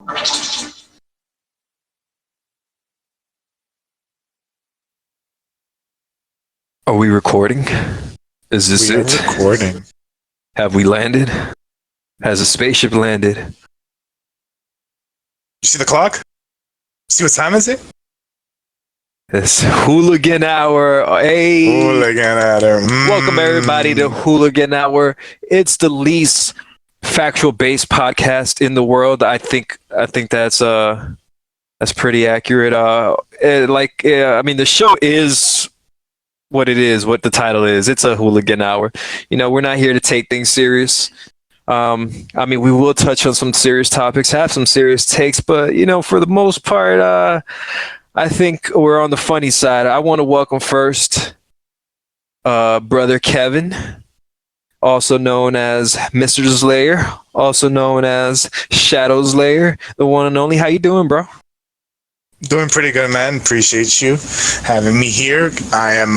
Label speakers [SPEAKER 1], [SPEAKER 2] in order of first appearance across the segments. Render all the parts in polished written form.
[SPEAKER 1] Are we recording? Is this it?
[SPEAKER 2] Recording.
[SPEAKER 1] Have we landed? Has a spaceship landed?
[SPEAKER 2] You see the clock? See what time is it?
[SPEAKER 1] It's Hooligan Hour. Hey,
[SPEAKER 2] Hooligan Hour.
[SPEAKER 1] Welcome everybody to Hooligan Hour. It's the least factual-based podcast in the world. I think that's pretty accurate. I mean, the show is what it is, what the title is. It's a Hooligan Hour. You know, we're not here to take things serious. I mean, we will touch on some serious topics, have some serious takes, but you know, for the most part, I think we're on the funny side. I want to welcome first brother Kevin, also known as Mr. Slayer, also known as Shadow Slayer, the one and only. How you doing, bro?
[SPEAKER 2] Doing pretty good, man. Appreciate you having me here. I am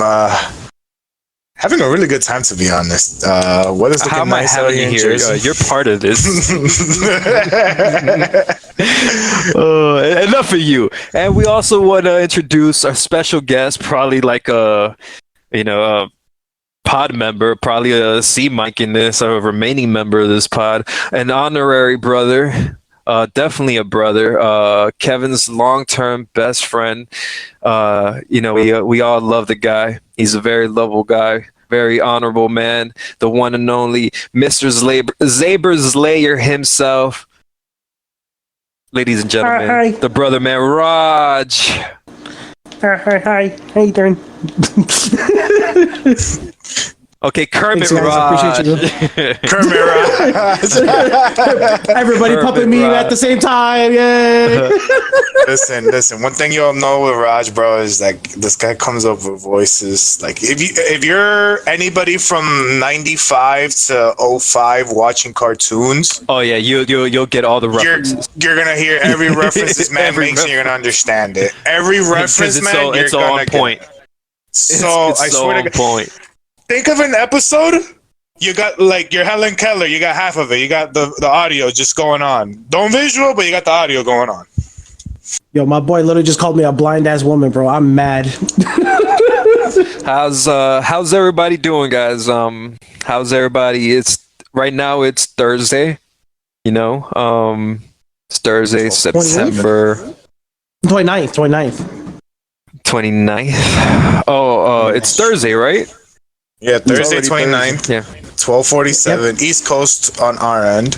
[SPEAKER 2] having a really good time, to be honest. Weather's looking nice out here in Jersey.
[SPEAKER 1] You're part of this. Enough of you. And we also want to introduce our special guest, probably like a pod member, probably a C mic in this, a remaining member of this pod, an honorary brother. Definitely a brother. Kevin's long-term best friend. We all love the guy. He's a very lovable guy, very honorable man. The one and only Mr. Zaber Slayer himself. Ladies and gentlemen,
[SPEAKER 3] hi.
[SPEAKER 1] The brother man Raj.
[SPEAKER 3] Hi. How you doing?
[SPEAKER 1] Okay, Kermit
[SPEAKER 3] Thanks,
[SPEAKER 1] Raj.
[SPEAKER 3] appreciate you.
[SPEAKER 2] Kermit Raj.
[SPEAKER 3] Everybody
[SPEAKER 1] Kermit
[SPEAKER 3] pumping me
[SPEAKER 1] Raj.
[SPEAKER 3] at the same time. Yay!
[SPEAKER 2] Listen. One thing you all know with Raj, bro, is like this guy comes up with voices. Like if you're anybody from 95 to 05 watching cartoons,
[SPEAKER 1] Oh yeah, you'll get all the references.
[SPEAKER 2] you're gonna hear every reference this man
[SPEAKER 1] Every
[SPEAKER 2] makes, and you're gonna understand it. Every reference,
[SPEAKER 1] Because
[SPEAKER 2] man,
[SPEAKER 1] it's
[SPEAKER 2] you're
[SPEAKER 1] all
[SPEAKER 2] gonna
[SPEAKER 1] on point.
[SPEAKER 2] get. So
[SPEAKER 1] It's
[SPEAKER 2] I
[SPEAKER 1] so
[SPEAKER 2] swear to
[SPEAKER 1] on
[SPEAKER 2] God.
[SPEAKER 1] point.
[SPEAKER 2] Think of an episode. You got like your Helen Keller. You got half of it. You got the audio just going on. Don't visual, but you got the audio going on.
[SPEAKER 3] Yo, my boy literally just called me a blind ass woman, bro. I'm mad.
[SPEAKER 1] How's everybody doing, guys? How's everybody? It's right now. It's Thursday. You know, it's Thursday,
[SPEAKER 3] 28th?
[SPEAKER 1] September
[SPEAKER 3] 29th.
[SPEAKER 1] 29th. It's Thursday, right?
[SPEAKER 2] Yeah, Thursday
[SPEAKER 1] It's
[SPEAKER 2] 29th,
[SPEAKER 1] Thursday. Yeah.
[SPEAKER 2] 12:47 East Coast on our end.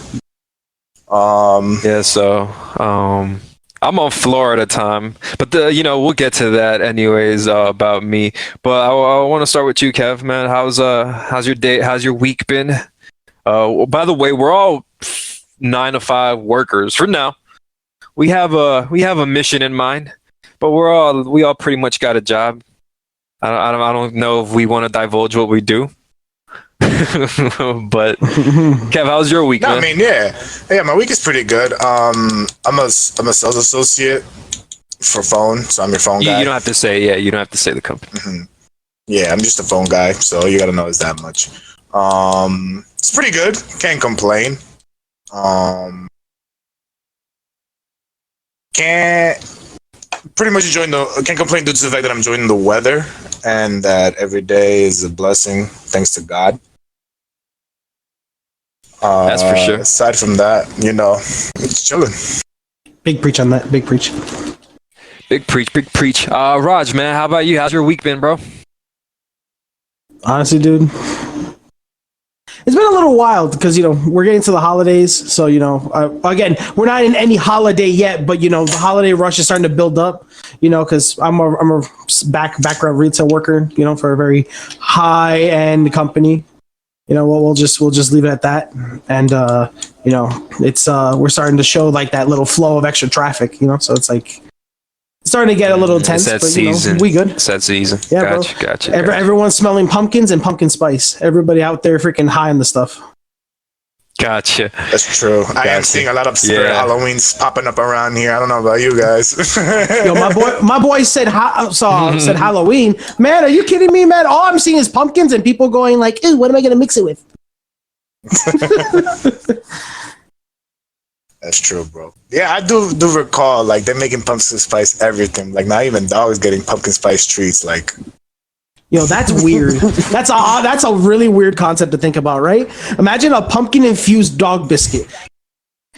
[SPEAKER 1] Yeah. So, I'm on Florida time, but we'll get to that anyways about me. But I want to start with you, Kev. Man, how's your day? How's your week been? By the way, we're all 9 to 5 workers for now. We have a mission in mind, but we all pretty much got a job. I don't know if we want to divulge what we do. But Kev, how's your week?
[SPEAKER 2] No,
[SPEAKER 1] man?
[SPEAKER 2] I mean, yeah, my week is pretty good. I'm a sales associate for phone, so I'm your phone guy.
[SPEAKER 1] You don't have to say. Yeah, you don't have to say the company.
[SPEAKER 2] Mhm. Yeah, I'm just a phone guy, so you gotta know it's that much. It's pretty good. Can't complain. Can't pretty much can't complain due to the fact that I'm enjoying the weather and that every day is a blessing, thanks to God.
[SPEAKER 1] That's for sure.
[SPEAKER 2] Aside from that, it's chilling.
[SPEAKER 3] Big preach on that. Big preach.
[SPEAKER 1] Big preach. Raj, man, how about you? How's your week been, bro?
[SPEAKER 3] Honestly, dude, it's been a little wild because we're getting to the holidays. So again, we're not in any holiday yet, but the holiday rush is starting to build up. Because I'm a background retail worker. For a very high end company. We'll just leave it at that. And it's we're starting to show like that little flow of extra traffic. So it's like it's starting to get a little tense.
[SPEAKER 1] It's that
[SPEAKER 3] but
[SPEAKER 1] season.
[SPEAKER 3] we good.
[SPEAKER 1] It's that season.
[SPEAKER 3] Yeah,
[SPEAKER 1] Gotcha.
[SPEAKER 3] Everyone's smelling pumpkins and pumpkin spice. Everybody out there freaking high on the stuff.
[SPEAKER 1] Gotcha.
[SPEAKER 2] That's true. I am seeing a lot of spirit Halloweens popping up around here. I don't know about you guys.
[SPEAKER 3] Yo, my boy said said Halloween. Man, are you kidding me, man? All I'm seeing is pumpkins and people going like, "Ew, what am I gonna mix it with?"
[SPEAKER 2] That's true, bro. Yeah, I do recall like they're making pumpkin spice everything. Like not even dogs getting pumpkin spice treats. Like
[SPEAKER 3] Yo, that's weird. That's a really weird concept to think about, right? Imagine a pumpkin infused dog biscuit.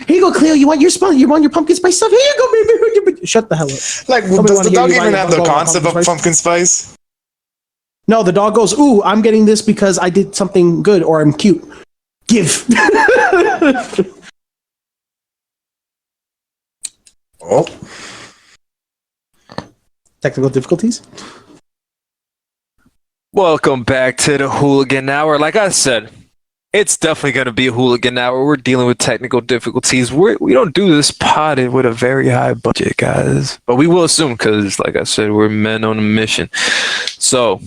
[SPEAKER 3] Here you go, Cleo. You want your pumpkin spice stuff? Here you go, baby. Shut the hell up.
[SPEAKER 2] like
[SPEAKER 3] Nobody
[SPEAKER 2] does
[SPEAKER 3] wanna
[SPEAKER 2] the
[SPEAKER 3] hear
[SPEAKER 2] dog
[SPEAKER 3] you
[SPEAKER 2] even
[SPEAKER 3] whine
[SPEAKER 2] have
[SPEAKER 3] about
[SPEAKER 2] the
[SPEAKER 3] going on
[SPEAKER 2] concept of pumpkin spice?
[SPEAKER 3] No, the dog goes, "Ooh, I'm getting this because I did something good or I'm cute." Give.
[SPEAKER 2] Oh,
[SPEAKER 3] Technical difficulties.
[SPEAKER 1] Welcome back to the Hooligan Hour. Like I said, it's definitely going to be a Hooligan Hour. We're dealing with technical difficulties. We don't do this pod with a very high budget, guys. But we will assume because, like I said, we're men on a mission. So,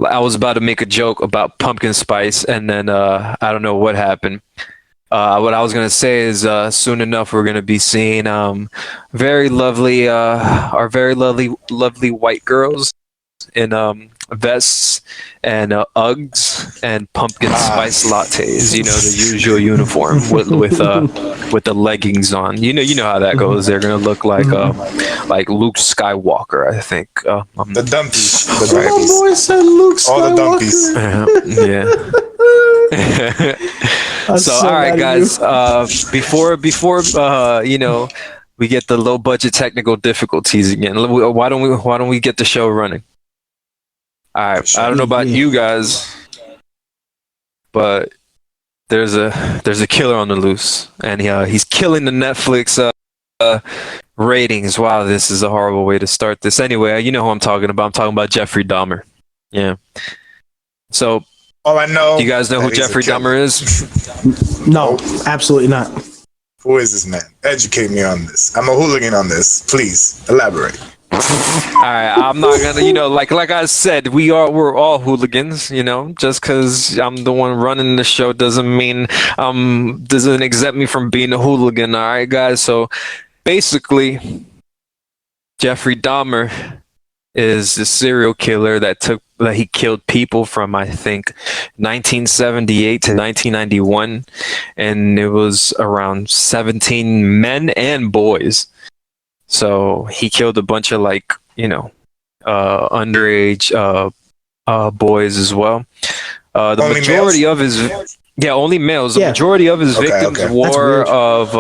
[SPEAKER 1] I was about to make a joke about pumpkin spice, and then I don't know what happened. What I was going to say is soon enough we're going to be seeing very lovely, our very lovely white girls in vests and Uggs and pumpkin spice lattes. You know, the usual uniform with the leggings on. You know how that goes. They're gonna look like Luke Skywalker, I think.
[SPEAKER 2] the dumpies. The
[SPEAKER 3] Oh
[SPEAKER 2] dumpies.
[SPEAKER 3] boy, said Luke Skywalker.
[SPEAKER 2] All the dumpies.
[SPEAKER 1] Yeah.
[SPEAKER 3] I'm
[SPEAKER 1] So
[SPEAKER 3] so
[SPEAKER 1] all right,
[SPEAKER 3] mad at
[SPEAKER 1] guys. Before we get the low budget technical difficulties again. Why don't we get the show running? All right. I don't know about you guys, but there's a killer on the loose, and he's killing the Netflix ratings. Wow, this is a horrible way to start this. Anyway, you know who I'm talking about. I'm talking about Jeffrey Dahmer. Yeah. So,
[SPEAKER 2] All I know.
[SPEAKER 1] do you guys know who
[SPEAKER 2] that he's a
[SPEAKER 1] Jeffrey
[SPEAKER 2] killer.
[SPEAKER 1] Dahmer is?
[SPEAKER 3] No, absolutely not.
[SPEAKER 2] Who is this man? Educate me on this. I'm a hooligan on this. Please elaborate.
[SPEAKER 1] All right, I'm not gonna, like I said, we're all hooligans. Just because I'm the one running the show doesn't mean doesn't exempt me from being a hooligan. All right, guys. So basically, Jeffrey Dahmer is a serial killer that he killed people from, I think, 1978 to 1991, and it was around 17 men and boys. So he killed a bunch of underage boys as well. The
[SPEAKER 2] Only
[SPEAKER 1] majority
[SPEAKER 2] males?
[SPEAKER 1] of his only males. The
[SPEAKER 3] Yeah.
[SPEAKER 1] majority of his
[SPEAKER 2] Okay,
[SPEAKER 1] victims
[SPEAKER 2] okay.
[SPEAKER 1] were
[SPEAKER 3] That's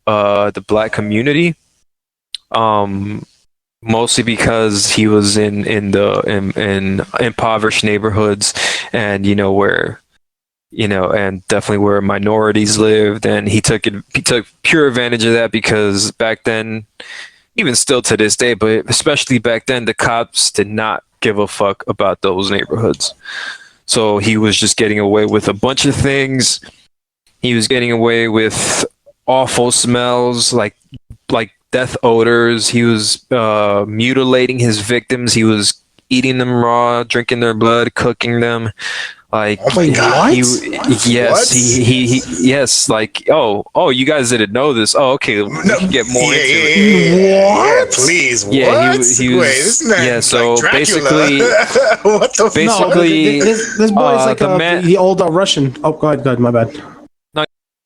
[SPEAKER 1] of the black community. Mostly because he was in impoverished neighborhoods, and and definitely where minorities lived, and he took pure advantage of that because back then, even still to this day, but especially back then, the cops did not give a fuck about those neighborhoods. So he was just getting away with a bunch of things. He was getting away with awful smells, like death odors. He was mutilating his victims. He was eating them raw, drinking their blood, cooking them. Like,
[SPEAKER 2] Oh my God.
[SPEAKER 1] yes,
[SPEAKER 2] What?
[SPEAKER 1] he yes, like, oh, you guys didn't know this. Oh, okay, we can get more into it.
[SPEAKER 2] Yeah, please.
[SPEAKER 1] Yeah,
[SPEAKER 2] what?
[SPEAKER 1] he was-
[SPEAKER 2] Wait, this man,
[SPEAKER 1] yeah, so
[SPEAKER 2] like Dracula.
[SPEAKER 1] basically-
[SPEAKER 2] what the fuck?
[SPEAKER 1] basically-
[SPEAKER 3] this boy is like
[SPEAKER 1] the man-
[SPEAKER 3] the old Russian. Oh, go ahead, my bad.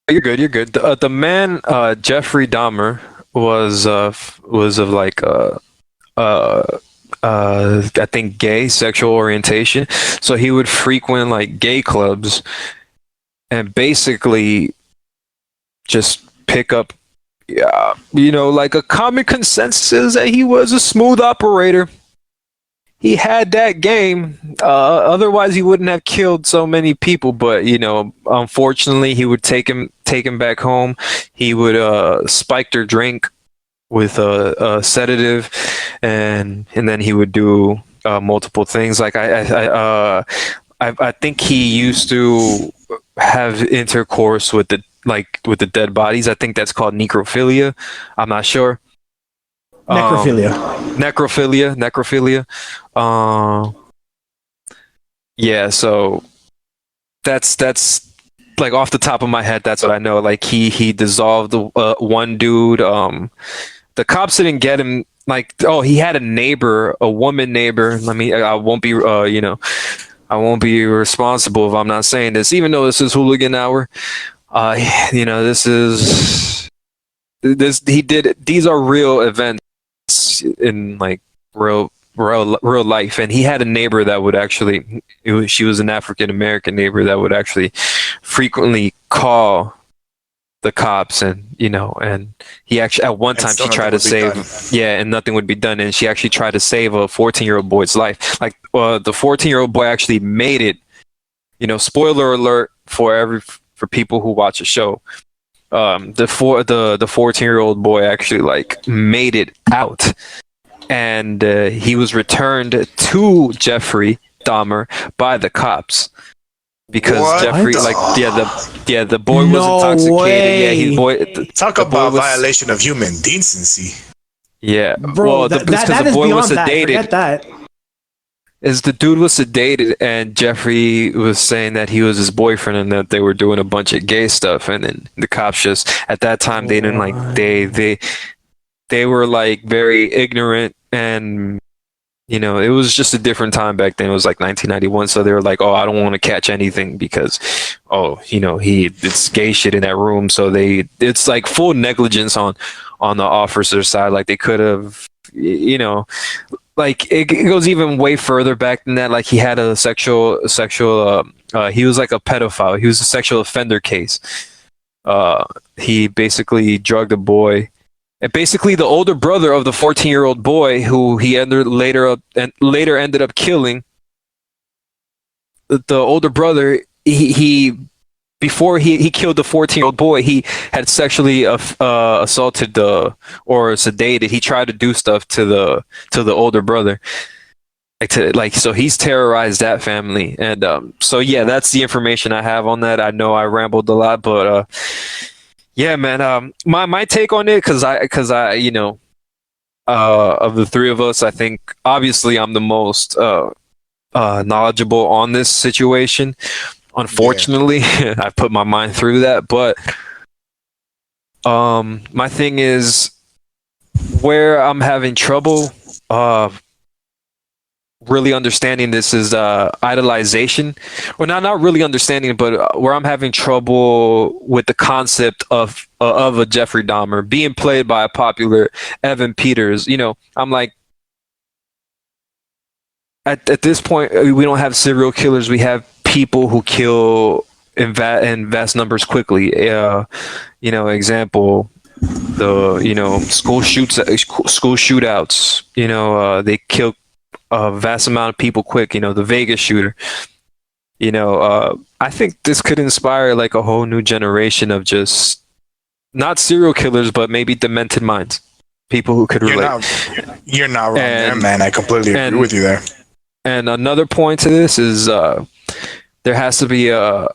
[SPEAKER 1] You're good. The man, Jeffrey Dahmer, was of like I think gay sexual orientation. So he would frequent like gay clubs and basically just pick up, like a common consensus is that he was a smooth operator. He had that game. Otherwise, he wouldn't have killed so many people. But unfortunately, he would take him back home. He would spike their drink with a sedative, and then he would do multiple things. Like I think he used to have intercourse with the dead bodies. I think that's called necrophilia. I'm not sure. Necrophilia. Yeah, so that's like off the top of my head, that's what I know. Like he dissolved one dude. The cops didn't get him. Like, he had a woman neighbor. I won't be, I'm I won't be responsible if I'm not saying this, even though this is hooligan hour. This is this he did. These are real events in like real life, and he had a neighbor that would actually. She was an African American neighbor that would actually frequently call the cops, and he actually at one time she tried to save and nothing would be done, and she actually tried to save a 14-year-old boy's life. Like the 14-year-old boy actually made it. Spoiler alert for people who watch the show. The 14-year-old boy actually like made it out, and he was returned to Jeffrey Dahmer by the cops. Because Jeffrey, the boy was intoxicated.
[SPEAKER 2] Talk about violation of human decency.
[SPEAKER 1] Yeah,
[SPEAKER 3] bro. That is beyond that. Forget that.
[SPEAKER 1] The dude was sedated, and Jeffrey was saying that he was his boyfriend and that they were doing a bunch of gay stuff, and then the cops just at that time they didn't like they were like very ignorant, and it was just a different time back then. It was like 1991, so they were like, "Oh, I don't want to catch anything because, it's gay shit in that room." So it's like full negligence on the officer's side. Like they could have, like it goes even way further back than that. Like he had a sexual. He was like a pedophile. He was a sexual offender case. He basically drugged a boy. And basically, the older brother of the 14-year-old boy, who he later ended up killing, the older brother, before he killed the 14-year-old boy, he had sexually assaulted or sedated. He tried to do stuff to the older brother, so he's terrorized that family. And that's the information I have on that. I know I rambled a lot, but. Yeah, man. My take on it, because I of the three of us, I think obviously I'm the most knowledgeable on this situation. Unfortunately, I put my mind through that, but my thing is where I'm having trouble really understanding this is idolization, or not really understanding, but where I'm having trouble with the concept of a Jeffrey Dahmer being played by a popular Evan Peters. I'm like, at this point, we don't have serial killers. We have people who kill in vast numbers quickly. Example, the school shootouts. They kill a vast amount of people quick. The Vegas shooter. I think this could inspire like a whole new generation of just not serial killers, but maybe demented minds. People who could relate.
[SPEAKER 2] You're not wrong there, man. I completely agree with you there.
[SPEAKER 1] And another point to this is there has to be a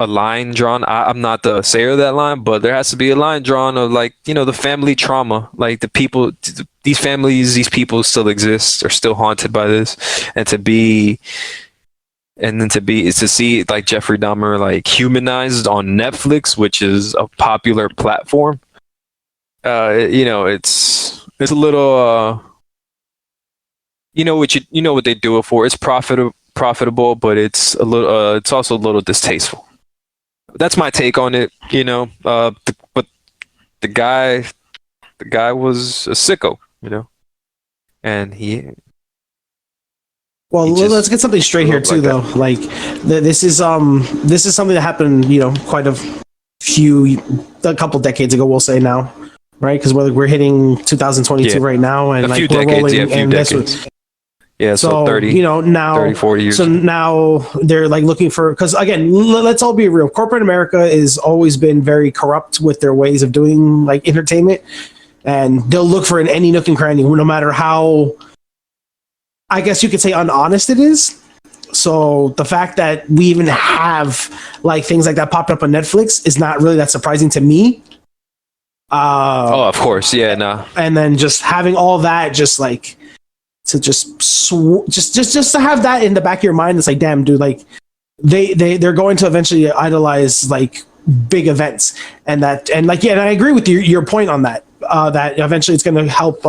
[SPEAKER 1] line drawn. I'm not the sayer of that line, but there has to be a line drawn of like, the family trauma, like the people, these families, these people still exist, are still haunted by this. And to see like Jeffrey Dahmer like humanized on Netflix, which is a popular platform. It's a little, what they do it for. It's profitable, but it's a little, it's also a little distasteful. That's my take on it. But the guy was a sicko, and he.
[SPEAKER 3] Well, let's get something straight here too, though. Like, this is something that happened, quite a couple decades ago. We'll say now, right? Because we're hitting 2022 right now, and like we're rolling. And decades. So 30, now 30, 40 years. So now they're like looking for, because again, let's all be real. Corporate America has always been very corrupt with their ways of doing like entertainment, and they'll look for in any nook and cranny, no matter how, I guess you could say, unhonest it is. So the fact that we even have like things like that popped up on Netflix is not really that surprising to me.
[SPEAKER 1] Of course, yeah, no.
[SPEAKER 3] And then just having all that, just like. To just to have that in the back of your mind, it's like, damn, dude, like they're going to eventually idolize like big events, and I agree with your point on that. That eventually it's going to help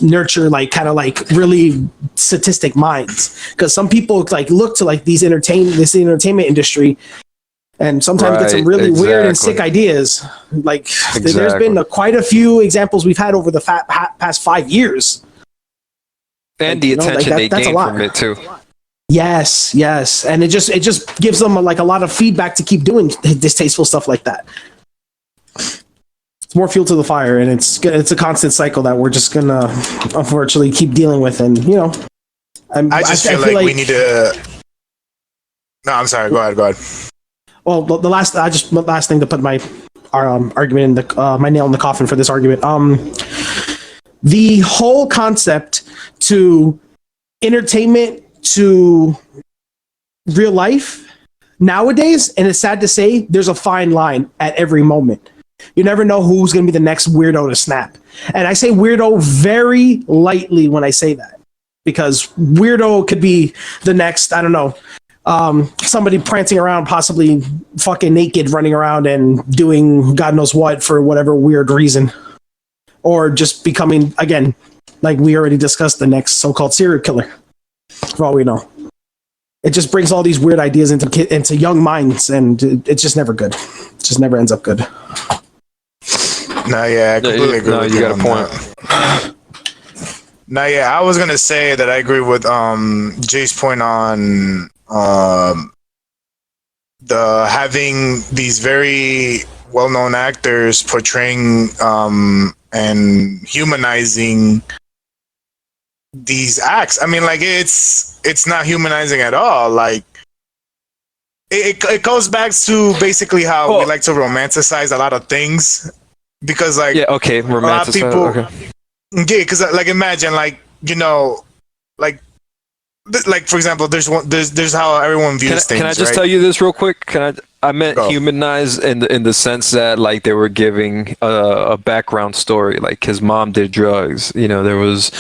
[SPEAKER 3] nurture like kind of like really statistic minds, because some people like look to like this entertainment industry and sometimes get some really weird and sick ideas. Like there's been quite a few examples we've had over the past 5 years.
[SPEAKER 1] And the attention they gain from it too.
[SPEAKER 3] Yes, and it just gives them a lot of feedback to keep doing distasteful stuff like that. It's more fuel to the fire, and it's a constant cycle that we're just gonna unfortunately keep dealing with. And
[SPEAKER 2] I feel like we need to. No, I'm sorry. Go ahead.
[SPEAKER 3] Well, the last thing to put my argument in my nail in the coffin for this argument. The whole concept to entertainment to real life nowadays, and it's sad to say, there's a fine line at every moment. You never know who's going to be the next weirdo to snap. And I say weirdo very lightly when I say that, because weirdo could be the next, I don't know, somebody prancing around, possibly fucking naked, running around and doing God knows what for whatever weird reason. Or just becoming, again, like we already discussed, the next so-called serial killer, for all we know. It just brings all these weird ideas into young minds, and it's just never good. It just never ends up good.
[SPEAKER 2] No, yeah, I completely agree with you. You got a point. No, yeah, I was gonna say that I agree with Jay's point on the having these very well-known actors portraying and humanizing these acts. I mean, like it's not humanizing at all. Like it goes back to basically how we like to romanticize a lot of things, because like
[SPEAKER 1] romanticize.
[SPEAKER 2] A lot of people, because like imagine like like for example, there's how everyone views things.
[SPEAKER 1] Can I just
[SPEAKER 2] right?
[SPEAKER 1] tell you this real quick? I meant humanize in the sense that like they were giving a background story. Like his mom did drugs. There was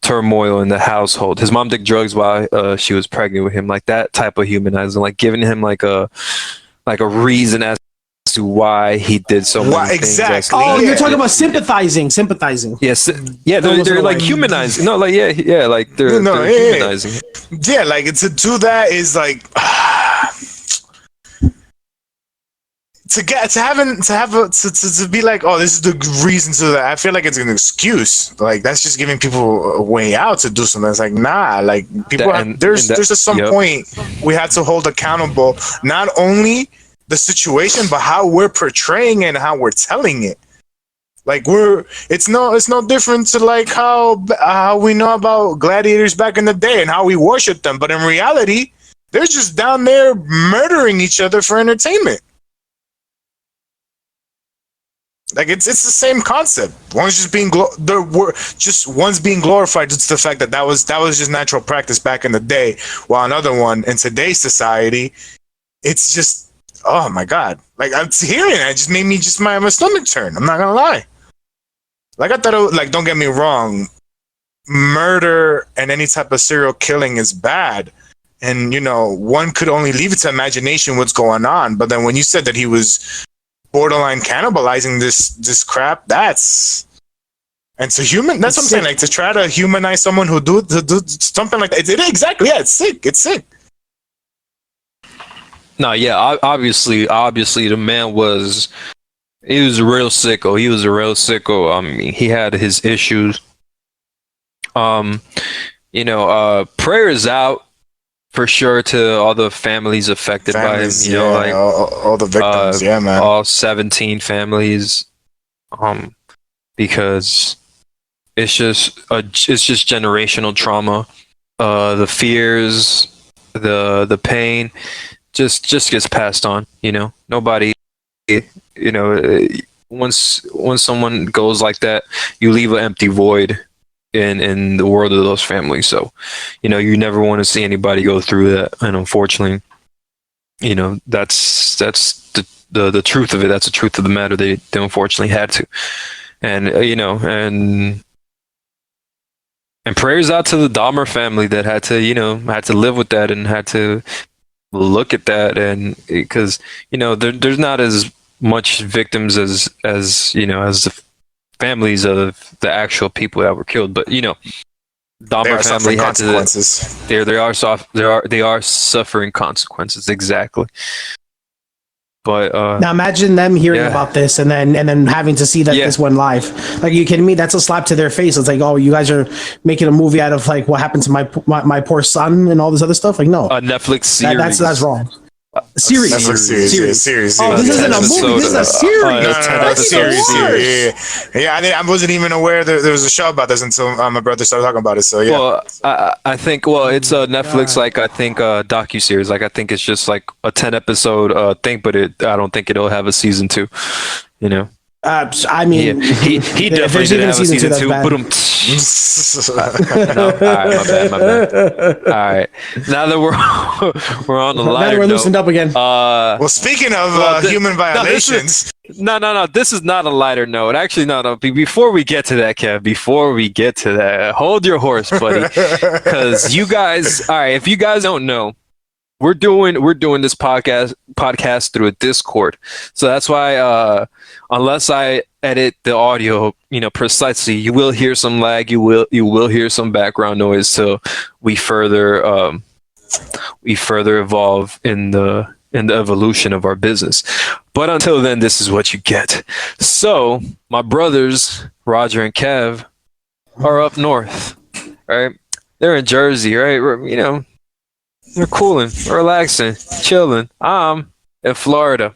[SPEAKER 1] turmoil in the household. His mom did drugs while she was pregnant with him. Like that type of humanizing, like giving him like a reason as to why he did so many things.
[SPEAKER 2] Exactly.
[SPEAKER 3] You're talking about sympathizing.
[SPEAKER 1] Yes. They're like humanizing. No, like like they're humanizing.
[SPEAKER 2] Yeah, like to do that is like to be like, oh, this is the reason to that. I feel like it's an excuse. Like that's just giving people a way out to do something. It's like, nah, like people there's at some point we have to hold accountable not only the situation but how we're portraying it and how we're telling it. Like it's no different to like how we know about gladiators back in the day and how we worship them, but in reality they're just down there murdering each other for entertainment. Like it's the same concept. One's just being one's being glorified just to the fact that was just natural practice back in the day, while another one in today's society, it's just, oh my god! Like I'm hearing it just made me my stomach turn. I'm not gonna lie. Like I thought, like don't get me wrong, murder and any type of serial killing is bad, and one could only leave it to imagination what's going on. But then when you said that he was borderline cannibalizing this crap, that's what I'm saying, like to try to humanize someone who do something like that, exactly, it's sick.
[SPEAKER 1] No, yeah, obviously the man was a real sicko. I mean, he had his issues. Prayers out for sure to all the families affected by him. Like
[SPEAKER 2] all the victims, man.
[SPEAKER 1] All 17 families, because it's just generational trauma. The fears, the pain, just gets passed on. Nobody, once someone goes like that, you leave an empty void in the world of those families. So you never want to see anybody go through that, and unfortunately that's the truth of it. That's the truth of the matter. They unfortunately had to, and and prayers out to the Dahmer family that had to live with that and had to look at that, and because there's not as much victims as the families of the actual people that were killed. But you know,
[SPEAKER 2] They
[SPEAKER 1] Dahmer
[SPEAKER 2] are
[SPEAKER 1] family
[SPEAKER 2] suffering
[SPEAKER 1] had to.
[SPEAKER 2] consequences.
[SPEAKER 1] They are suffering consequences, exactly. But
[SPEAKER 3] Now imagine them hearing
[SPEAKER 1] Yeah.
[SPEAKER 3] about this and then having to see that
[SPEAKER 1] Yeah.
[SPEAKER 3] this went live. Like, are you kidding me? That's a slap to their face. It's like, oh, you guys are making a movie out of like what happened to my poor son and all this other stuff. Like, no,
[SPEAKER 1] a Netflix series.
[SPEAKER 3] that's wrong. Series.
[SPEAKER 2] Netflix series. Yeah, series.
[SPEAKER 3] Oh,
[SPEAKER 2] yeah.
[SPEAKER 3] this
[SPEAKER 1] Yeah.
[SPEAKER 3] isn't a movie. This is a series.
[SPEAKER 1] No,
[SPEAKER 2] No,
[SPEAKER 3] That's
[SPEAKER 2] series.
[SPEAKER 3] even worse.
[SPEAKER 2] Yeah. I wasn't even aware there was a show about this until my brother started talking about it. So yeah.
[SPEAKER 1] Well, I think it's a Netflix like I think docu series. Like I think it's just like a 10 episode thing, but I don't think it'll have a season 2. You know,
[SPEAKER 3] I mean,
[SPEAKER 1] he
[SPEAKER 3] if
[SPEAKER 1] definitely
[SPEAKER 3] there's
[SPEAKER 1] didn't
[SPEAKER 3] even
[SPEAKER 1] have a season 2.
[SPEAKER 3] that's
[SPEAKER 1] But
[SPEAKER 3] bad.
[SPEAKER 1] no, all right, my bad. All right, now that we're on the
[SPEAKER 3] Now
[SPEAKER 1] lighter
[SPEAKER 3] we're loosened
[SPEAKER 1] note,
[SPEAKER 3] up again.
[SPEAKER 2] Well, speaking of human violations,
[SPEAKER 1] No. This is not a lighter note. Actually, no. Before we get to that, Kev, before we get to that, hold your horse, buddy. Because you guys, all right. If you guys don't know, we're doing this podcast through a Discord. So that's why, unless I edit the audio, precisely, you will hear some lag. You will hear some background noise till we further evolve in the evolution of our business. But until then, this is what you get. So my brothers, Roger and Kev, are up north, right? They're in Jersey, right? They're cooling, relaxing, chilling. I'm in Florida,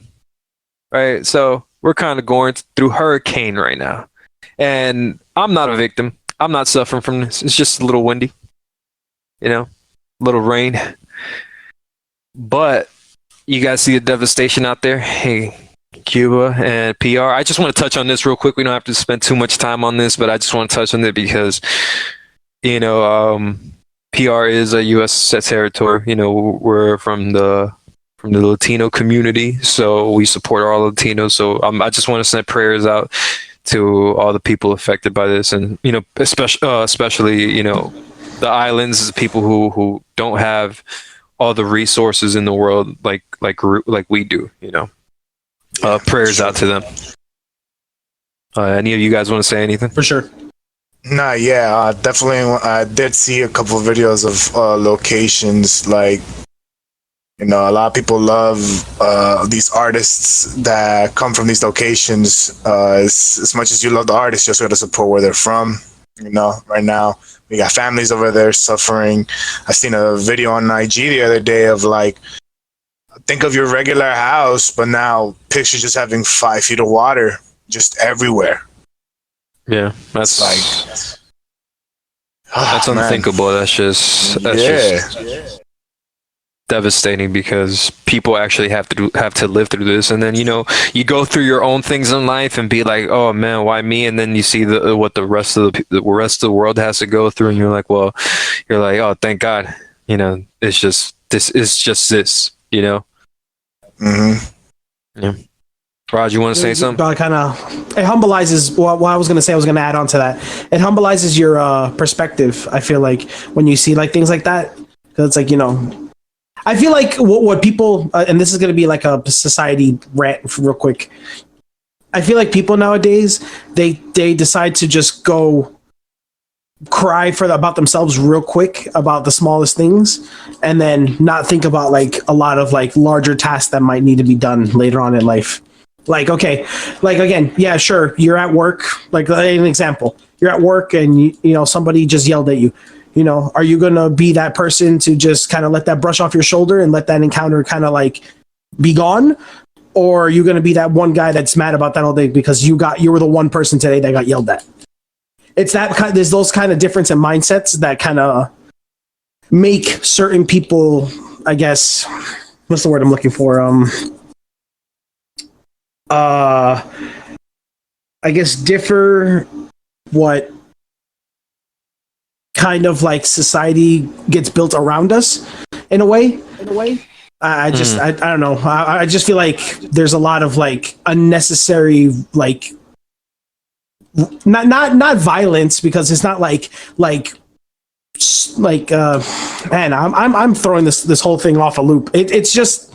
[SPEAKER 1] right? So we're kind of going through hurricane right now. And I'm not a victim. I'm not suffering from this. It's just a little windy, little rain. But you guys see the devastation out there? Hey, Cuba and PR. I just want to touch on this real quick. We don't have to spend too much time on this, but I just want to touch on it because, PR is a U.S. territory. We're from the Latino community, so we support all Latinos. So I just want to send prayers out to all the people affected by this, and especially the islands, the people who don't have all the resources in the world like we do. Prayers out to them. Any of you guys want to say anything?
[SPEAKER 3] For sure.
[SPEAKER 2] nah, yeah, definitely. I did see a couple of videos of locations like. A lot of people love these artists that come from these locations. As much as you love the artists, you also got to support where they're from. Right now we got families over there suffering. I seen a video on IG the other day of like, think of your regular house, but now pictures just having 5 feet of water just everywhere.
[SPEAKER 1] Yeah, that's
[SPEAKER 2] Like,
[SPEAKER 1] that's
[SPEAKER 2] man.
[SPEAKER 1] unthinkable. That's just devastating because people actually have to live through this, and then you go through your own things in life and be like, oh man, why me? And then you see what the rest of the world has to go through, and you're like, oh, thank God, it's just this.
[SPEAKER 2] Mm-hmm.
[SPEAKER 1] Yeah. Raj, you want to say something?
[SPEAKER 3] It humbleizes what I was going to say. I was going to add on to that. It humbleizes your perspective. I feel like when you see like things like that, because it's like I feel like what people and this is going to be like a society rant real quick. I feel like people nowadays they decide to just go cry about themselves real quick about the smallest things, and then not think about like a lot of like larger tasks that might need to be done later on in life. Like, okay, like again, yeah, sure, you're at work. Like an example, you're at work and somebody just yelled at you. Are you gonna be that person to just kind of let that brush off your shoulder and let that encounter kind of like be gone? Or are you gonna be that one guy that's mad about that all day because you were the one person today that got yelled at? It's there's those kind of difference in mindsets that kind of make certain people, I guess, what's the word I'm looking for? I guess differ what kind of like society gets built around us in a way. I don't know. I just feel like there's a lot of like unnecessary like not violence, because it's not like man, I'm throwing this whole thing off a loop. It's just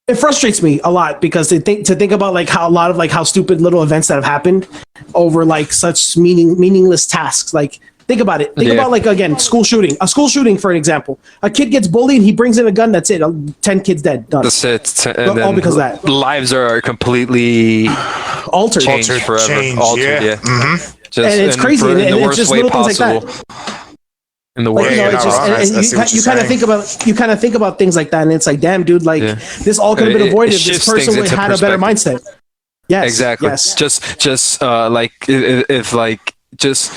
[SPEAKER 3] it frustrates me a lot because to think about like how a lot of like how stupid little events that have happened over like such meaningless tasks. Like think about it. Think about like again a school shooting for an example. A kid gets bullied, he brings in a gun. That's it. 10 kids dead. Done.
[SPEAKER 1] That's it. And
[SPEAKER 3] All because of that.
[SPEAKER 1] Lives are completely
[SPEAKER 3] Altered.
[SPEAKER 1] changed forever.
[SPEAKER 2] Changed,
[SPEAKER 1] Altered, yeah.
[SPEAKER 2] Mm-hmm.
[SPEAKER 3] And it's crazy.
[SPEAKER 1] In
[SPEAKER 3] And
[SPEAKER 1] the
[SPEAKER 3] it's
[SPEAKER 1] worst
[SPEAKER 3] just
[SPEAKER 1] way
[SPEAKER 3] little things like
[SPEAKER 1] possible.
[SPEAKER 3] that.
[SPEAKER 1] In the
[SPEAKER 3] Like,
[SPEAKER 1] worst
[SPEAKER 3] you know,
[SPEAKER 2] you're
[SPEAKER 3] it's
[SPEAKER 2] not
[SPEAKER 3] just,
[SPEAKER 2] wrong. I see what
[SPEAKER 3] you
[SPEAKER 2] you're
[SPEAKER 3] kind of think about things like that, and it's like, damn, dude, like this all could have been
[SPEAKER 1] It
[SPEAKER 3] avoided if
[SPEAKER 1] shifts
[SPEAKER 3] this person
[SPEAKER 1] things into
[SPEAKER 3] had a better mindset. Yes,
[SPEAKER 1] Exactly.
[SPEAKER 3] Yes.
[SPEAKER 1] Just like if like just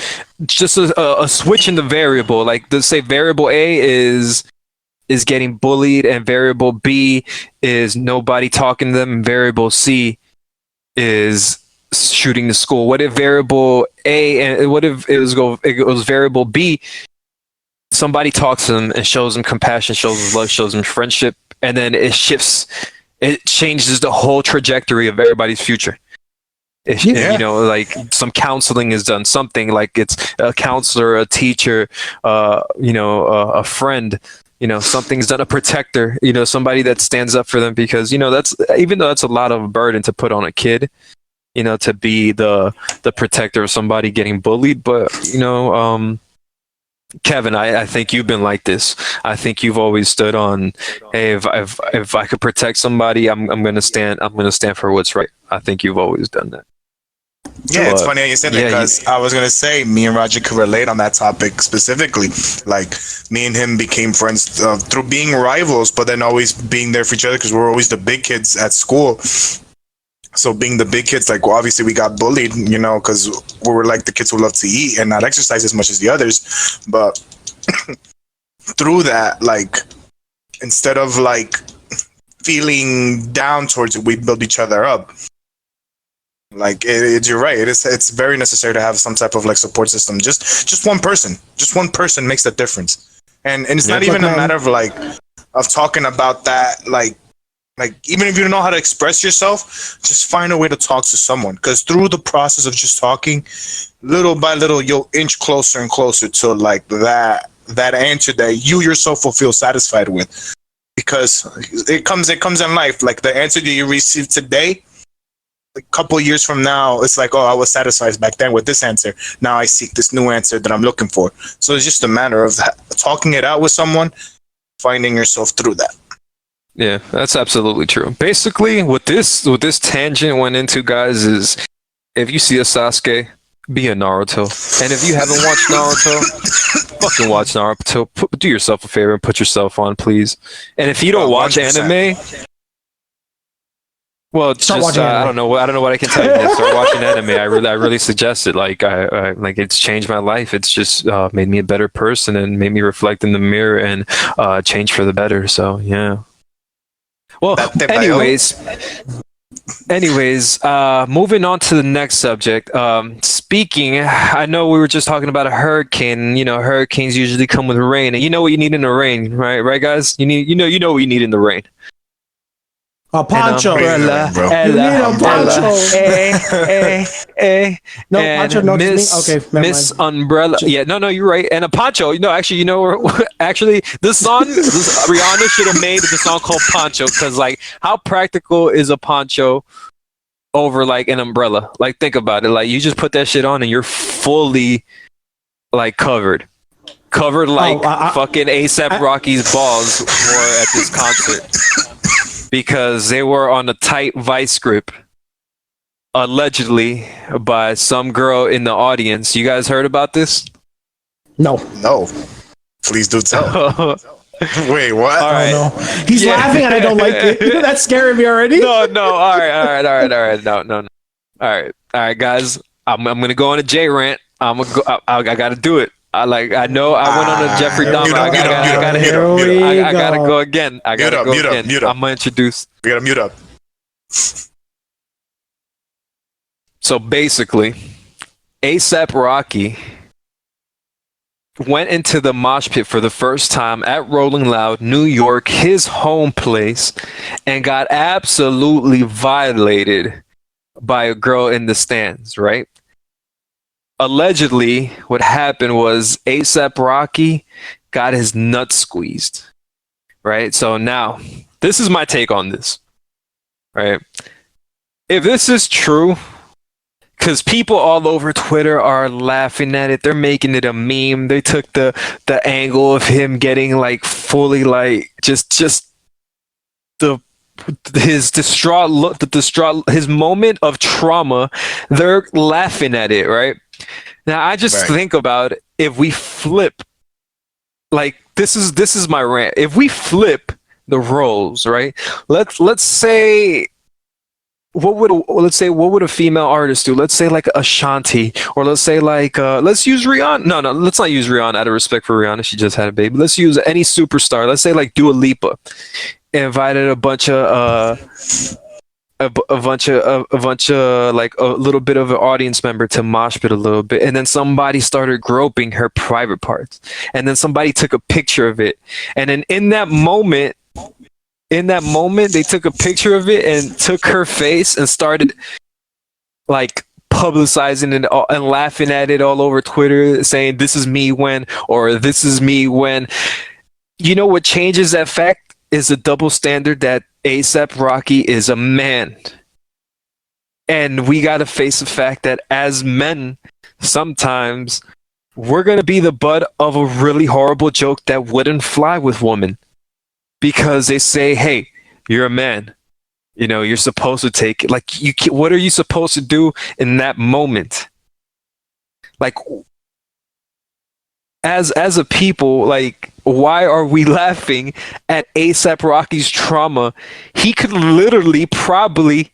[SPEAKER 1] a switch in the variable. Like let's say variable A is getting bullied, and variable B is nobody talking to them, and variable C is shooting the school. What if variable A and what if it was variable B? Somebody talks to them and shows them compassion, shows them love, shows them friendship, and then it shifts. It changes the whole trajectory of everybody's future. You know, like some counseling is done, something like it's a counselor, a teacher, a friend, something's done, a protector, somebody that stands up for them, because, that's, even though that's a lot of burden to put on a kid, to be the protector of somebody getting bullied. But, Kevin, I think you've been like this. I think you've always stood on, hey, if I could protect somebody, I'm gonna stand for what's right. I think you've always done that.
[SPEAKER 2] Yeah, it's funny how you said that, because I was gonna say me and Roger could relate on that topic specifically. Like me and him became friends through being rivals, but then always being there for each other because we're always the big kids at school. So being the big kids, like, well, obviously we got bullied, because we were like the kids who love to eat and not exercise as much as the others. But through that, like, instead of like feeling down towards it, we build each other up. Like you're right. It's very necessary to have some type of like support system. Just one person makes the difference. And it's not even a matter of like of talking about that, like even if you don't know how to express yourself, just find a way to talk to someone, because through the process of just talking, little by little, you'll inch closer and closer to like that answer that you yourself will feel satisfied with, because it comes in life. Like the answer that you receive today, a couple of years from now, it's like, oh, I was satisfied back then with this answer. Now I seek this new answer that I'm looking for. So it's just a matter of talking it out with someone, finding yourself through that.
[SPEAKER 1] Yeah, that's absolutely true. Basically, what this tangent went into, guys, is if you see a Sasuke, be a Naruto. And if you haven't watched Naruto, fucking watch Naruto. Do yourself a favor and put yourself on, please. And if you don't watch
[SPEAKER 2] 100%.
[SPEAKER 1] anime, well,
[SPEAKER 3] Start
[SPEAKER 1] just
[SPEAKER 3] watching anime.
[SPEAKER 1] I don't know what I can tell you. Start watching anime. I really suggest it. Like I like, it's changed my life. It's just made me a better person and made me reflect in the mirror and change for the better. So yeah. Well, anyways, moving on to the next subject. Speaking, I know we were just talking about a hurricane. Hurricanes usually come with rain, and you know what you need in the rain, right, guys? You know what you need in the rain.
[SPEAKER 3] A poncho.
[SPEAKER 2] Bro.
[SPEAKER 3] You need a poncho. No,
[SPEAKER 1] And
[SPEAKER 3] poncho noticed me. Okay, never
[SPEAKER 1] Miss
[SPEAKER 3] mind.
[SPEAKER 1] Umbrella. Yeah, no, you're right. And a poncho. Actually, this song, Rihanna should have made the song called Poncho, because like, how practical is a poncho over like an umbrella? Like, think about it. Like, you just put that shit on and you're fully like covered like fucking ASAP Rocky's balls were at this concert. Because they were on a tight vice grip, allegedly by some girl in the audience. You guys heard about this?
[SPEAKER 3] No.
[SPEAKER 2] Please do tell. Wait, what?
[SPEAKER 1] All right.
[SPEAKER 3] No. He's laughing and I don't like it. That's scaring me already.
[SPEAKER 1] No. All right. No. All right, guys. I'm gonna go on a J rant. I gotta do it. I know I went on a Jeffrey Dahmer. I gotta go again. I gotta go again.
[SPEAKER 2] Mute up.
[SPEAKER 1] I'm gonna introduce.
[SPEAKER 2] We gotta mute up.
[SPEAKER 1] So basically, ASAP Rocky went into the mosh pit for the first time at Rolling Loud, New York, his home place, and got absolutely violated by a girl in the stands, right? Allegedly, what happened was ASAP Rocky got his nuts squeezed, right? So now, this is my take on this. right? If this is true, because people all over Twitter are laughing at it, they're making it a meme. They took the angle of him getting like fully like just the his distraught look, his moment of trauma. They're laughing at it, right? Now I just think about it, if we flip, like this is my rant. If we flip the roles, right? Let's say what would a female artist do? Let's say like Ashanti, or let's say like let's use Rihanna. No, let's not use Rihanna out of respect for Rihanna. She just had a baby. Let's use any superstar. Let's say like Dua Lipa. Invited a bunch of a bunch of like a little bit of an audience member to mosh pit a little bit, and then somebody started groping her private parts, and then somebody took a picture of it, and then in that moment they took a picture of it and took her face and started like publicizing it and laughing at it all over Twitter, saying this is me when, or this is me when. You know what changes that fact is a double standard that A$AP Rocky is a man. And we got to face the fact that as men, sometimes we're going to be the butt of a really horrible joke that wouldn't fly with women. Because they say, hey, you're a man. You know, you're supposed to take it. Like, what are you supposed to do in that moment? Like, as a people, like, why are we laughing at A$AP Rocky's trauma? He could literally probably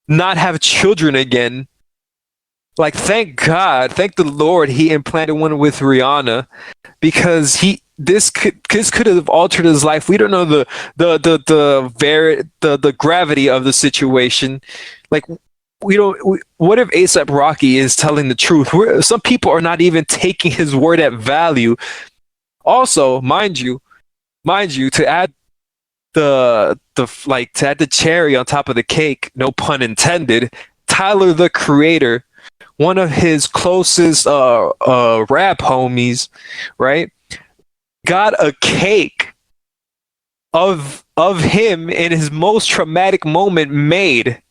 [SPEAKER 1] not have children again. Like, thank God, thank the Lord he implanted one with Rihanna, because this could have altered his life. We don't know the gravity of the situation. Like, what if A$AP Rocky is telling the truth? Some people are not even taking his word at value. Also, mind you, to add the cherry on top of the cake, no pun intended, Tyler the Creator, one of his closest rap homies, right, got a cake of him in his most traumatic moment made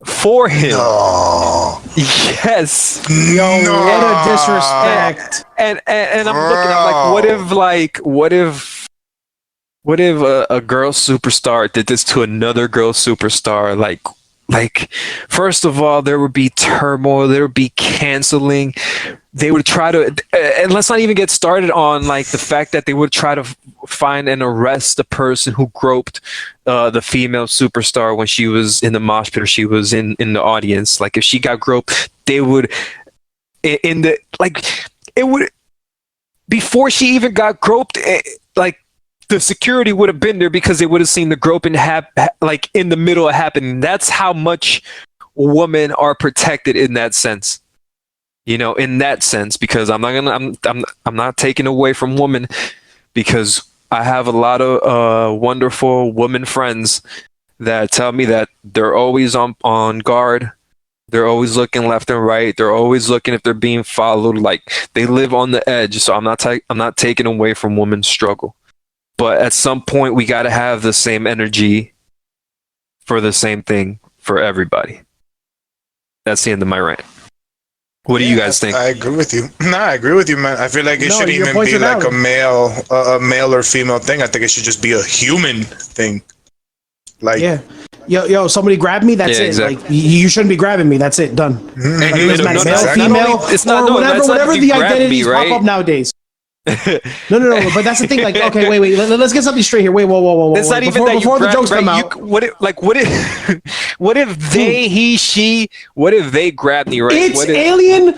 [SPEAKER 1] for him.
[SPEAKER 2] No.
[SPEAKER 1] Yes.
[SPEAKER 3] Yo,
[SPEAKER 2] No.
[SPEAKER 3] what a disrespect.
[SPEAKER 1] And I'm looking at what if a girl superstar did this to another girl superstar? Like, first of all, there would be turmoil, there would be canceling. They would try to, and let's not even get started on like the fact that they would try to find and arrest the person who groped the female superstar when she was in the mosh pit or she was in the audience. Like, if she got groped, they would before she even got groped, like, the security would have been there because they would have seen the groping like in the middle of happening. That's how much women are protected in that sense. You know, in that sense, because I'm not taking away from women, because I have a lot of wonderful women friends that tell me that they're always on guard. They're always looking left and right. They're always looking if they're being followed. Like, they live on the edge. So I'm not taking away from women's struggle. But at some point, we got to have the same energy for the same thing for everybody. That's the end of my rant. What do you guys think?
[SPEAKER 2] I agree with you. No, I agree with you, man. I feel like it shouldn't
[SPEAKER 3] your
[SPEAKER 2] even
[SPEAKER 3] points
[SPEAKER 2] be
[SPEAKER 3] are
[SPEAKER 2] like
[SPEAKER 3] valid.
[SPEAKER 2] a male or female thing. I think it should just be a human thing. Like,
[SPEAKER 3] Yeah. Yo, somebody grab me, that's
[SPEAKER 1] Yeah,
[SPEAKER 3] it.
[SPEAKER 1] exactly.
[SPEAKER 3] Like, you shouldn't be grabbing me, that's it, done. Like, it doesn't matter, male,
[SPEAKER 2] exactly.
[SPEAKER 3] female,
[SPEAKER 1] It's not-
[SPEAKER 3] or
[SPEAKER 1] no, that's not
[SPEAKER 3] whatever
[SPEAKER 1] if
[SPEAKER 3] the
[SPEAKER 1] you grab me,
[SPEAKER 3] identities
[SPEAKER 1] right?
[SPEAKER 3] pop up nowadays. No, but that's the thing. Like, okay, wait. Let's get something straight here. Wait, whoa.
[SPEAKER 1] It's not even
[SPEAKER 3] before,
[SPEAKER 1] that you
[SPEAKER 3] before the
[SPEAKER 1] grab,
[SPEAKER 3] jokes come
[SPEAKER 1] right?
[SPEAKER 3] out.
[SPEAKER 1] What if they, he, she, what if they grab me, right?
[SPEAKER 3] It's
[SPEAKER 1] What if,
[SPEAKER 3] alien.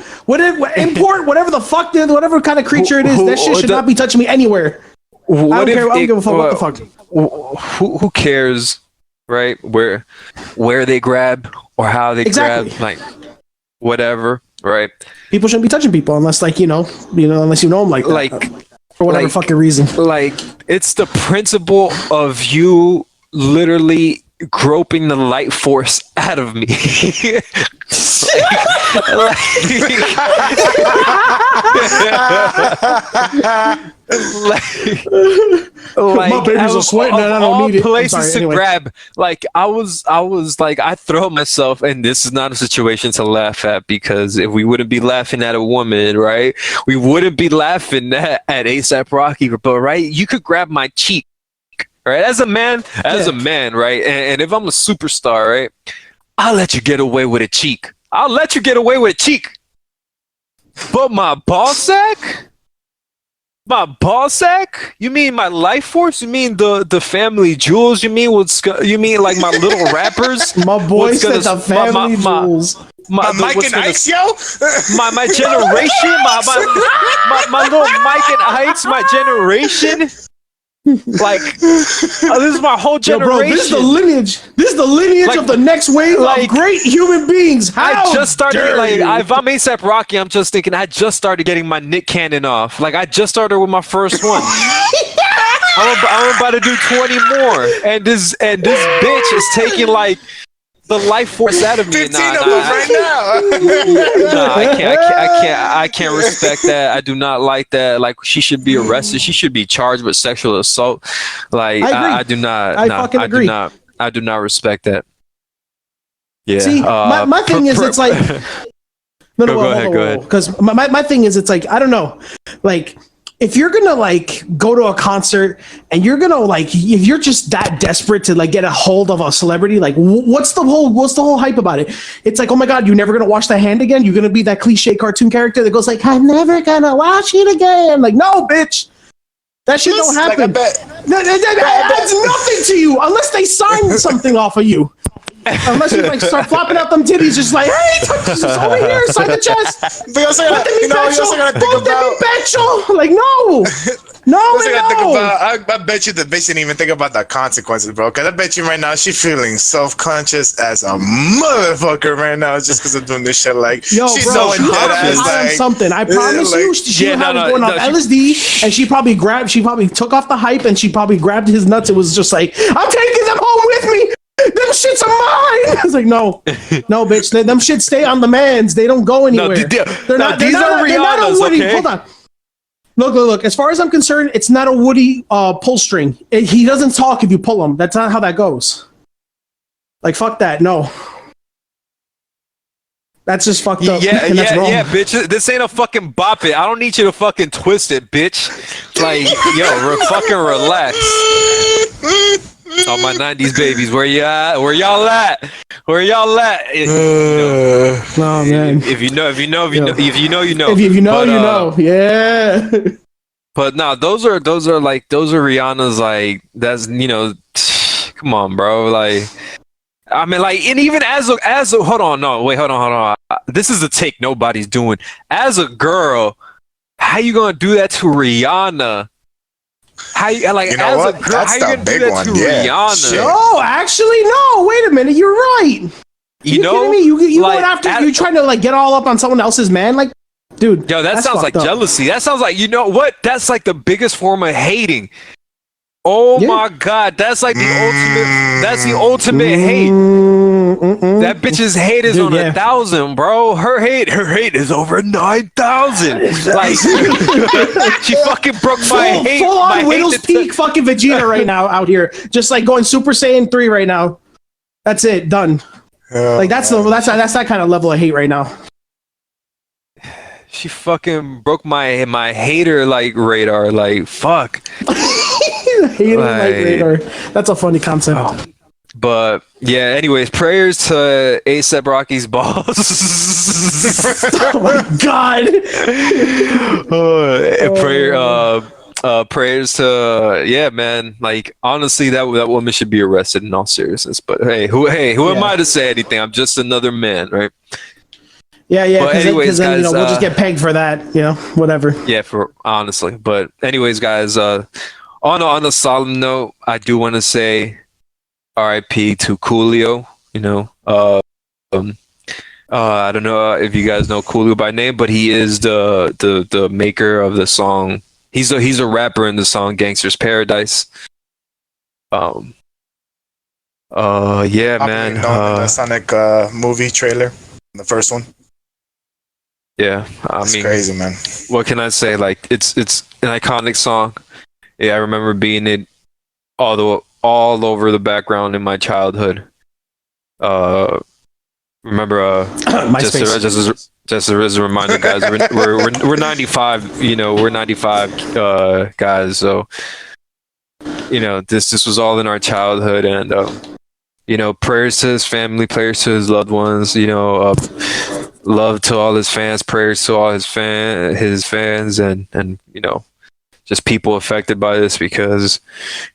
[SPEAKER 3] Import whatever the fuck, whatever kind of creature it is. That shit should not be touching me anywhere. I don't care. I don't give a fuck. What the fuck?
[SPEAKER 1] Who cares, right? Where they grab or how they
[SPEAKER 3] Exactly.
[SPEAKER 1] grab, like, whatever, right?
[SPEAKER 3] People shouldn't be touching people unless, like, unless you know them like that,
[SPEAKER 1] Like,
[SPEAKER 3] for whatever
[SPEAKER 1] like-
[SPEAKER 3] fucking reason.
[SPEAKER 1] Like, it's the principle of you literally groping the light force out of me.
[SPEAKER 3] My babies are sweating and I don't need it. I'm
[SPEAKER 1] Places
[SPEAKER 3] sorry,
[SPEAKER 1] to grab. Like I was like, I throw myself, and this is not a situation to laugh at, because if we wouldn't be laughing at a woman, right, we wouldn't be laughing at ASAP Rocky. But right, you could grab my cheek, right, as a man, right, and if I'm a superstar, right, I'll let you get away with a cheek. I'll let you get away with a cheek. But my ball sack? My ball sack? You mean my life force? You mean the family jewels? You mean you mean like my little rappers?
[SPEAKER 3] My boy said the family jewels.
[SPEAKER 2] My Mike and Ike's, yo.
[SPEAKER 1] My generation, my little Mike and Ike's, my generation. Like, this is my whole generation.
[SPEAKER 3] Yo, bro, this is the lineage. This is the lineage of the next wave of great human beings. How
[SPEAKER 1] I just started,
[SPEAKER 3] dare you?
[SPEAKER 1] if I'm ASAP Rocky, I'm just thinking, I just started getting my Nick Cannon off. Like, I just started with my first one. I'm about to do 20 more, and this bitch is taking like the life force out of me.
[SPEAKER 2] 15 of them right now.
[SPEAKER 1] Nah, I can't respect that. I do not like that. Like, she should be arrested. She should be charged with sexual assault. Like, I do not.
[SPEAKER 3] I fucking agree.
[SPEAKER 1] I do not respect that. Yeah.
[SPEAKER 3] See, my thing is, it's like, no,
[SPEAKER 1] go ahead.
[SPEAKER 3] Because my thing is, it's like, I don't know, like, if you're gonna like go to a concert and you're gonna like, if you're just that desperate to like get a hold of a celebrity, like what's the whole hype about it? It's like, oh my god, you're never gonna wash the hand again. You're gonna be that cliche cartoon character that goes like, I'm never gonna wash it again. Like, no, bitch, that shit don't happen. That adds nothing to you unless they sign something off of you. Unless you like start flopping out them titties, just like, hey, touch over here, sign the chest.
[SPEAKER 2] But you also gotta think about.
[SPEAKER 3] Like, no.
[SPEAKER 2] I bet you the bitch didn't even think about the consequences, bro. Because I bet you right now she's feeling self-conscious as a motherfucker right now just because of doing this shit. Like,
[SPEAKER 3] yo,
[SPEAKER 2] she's
[SPEAKER 3] bro,
[SPEAKER 2] so in dead ass. Like,
[SPEAKER 3] something. I promise you, she was going off LSD, and she probably took off the hype, and she probably grabbed his nuts. It was just like, I'm taking them home with me. Them shits are mine. I was like, no, bitch. Them shits stay on the mans. They don't go anywhere. They're not a Woody. Okay? Hold on. Look. As far as I'm concerned, it's not a Woody pull string. He doesn't talk if you pull him. That's not how that goes. Like, fuck that. No. That's just fucked up.
[SPEAKER 1] Yeah, bitch. This ain't a fucking bop it. I don't need you to fucking twist it, bitch. Like, yo, fucking relax. All my 90s babies, where you at? Where y'all at? Where y'all at?
[SPEAKER 3] Oh man.
[SPEAKER 1] If you know, you know.
[SPEAKER 3] If you know, you know. Yeah.
[SPEAKER 1] But no, those are Rihanna's, like, that's, come on, bro. Like, I mean, like, and even as a hold on. This is a take nobody's doing. As a girl, how you gonna do that to Rihanna? How you like,
[SPEAKER 2] you know,
[SPEAKER 1] as a girl,
[SPEAKER 2] that's
[SPEAKER 1] how you gonna do that to Rihanna?
[SPEAKER 3] Oh, actually, no. Wait a minute. You're right. You kidding me? You like, going after you trying to like get all up on someone else's man? Like, dude.
[SPEAKER 1] Yo, that sounds like jealousy. That sounds like, you know what? That's like the biggest form of hating. Oh my god, that's like the ultimate. That's the ultimate hate. That bitch's hate is on 1,000, bro. Her hate is over 9,000. Like, she fucking broke my hate.
[SPEAKER 3] Full on Widow's Peak fucking Vegeta right now out here, just like going Super Saiyan 3 right now. That's it, done. Like that's that kind of level of hate right now.
[SPEAKER 1] She fucking broke my hater like radar. Like, fuck.
[SPEAKER 3] Hater like radar. That's a funny concept.
[SPEAKER 1] But yeah, anyways, prayers to ASAP Rocky's boss.
[SPEAKER 3] Oh my god.
[SPEAKER 1] Prayers to man. Like, honestly, that woman should be arrested in all seriousness. But who am I to say anything? I'm just another man, right?
[SPEAKER 3] Yeah. Because then we'll just get pegged for that. Whatever.
[SPEAKER 1] Yeah, honestly. But anyways, guys. On a solemn note, I do want to say R.I.P. to Coolio. I don't know if you guys know Coolio by name, but he is the maker of the song. He's a rapper in the song "Gangster's Paradise." Yeah,
[SPEAKER 2] Popularly
[SPEAKER 1] man.
[SPEAKER 2] known in the Sonic movie trailer, the first one.
[SPEAKER 1] Yeah, I
[SPEAKER 2] It's
[SPEAKER 1] mean,
[SPEAKER 2] crazy, man.
[SPEAKER 1] what can I say? Like, it's an iconic song. Yeah, I remember being it all over the background in my childhood. Uh, remember,
[SPEAKER 3] MySpace.
[SPEAKER 1] just as a reminder, guys, we're 95. You know, we're 95 guys. So you know, this was all in our childhood, and you know, prayers to his family, prayers to his loved ones. You know, love to all his fans, prayers to all his fans, and you know, just people affected by this because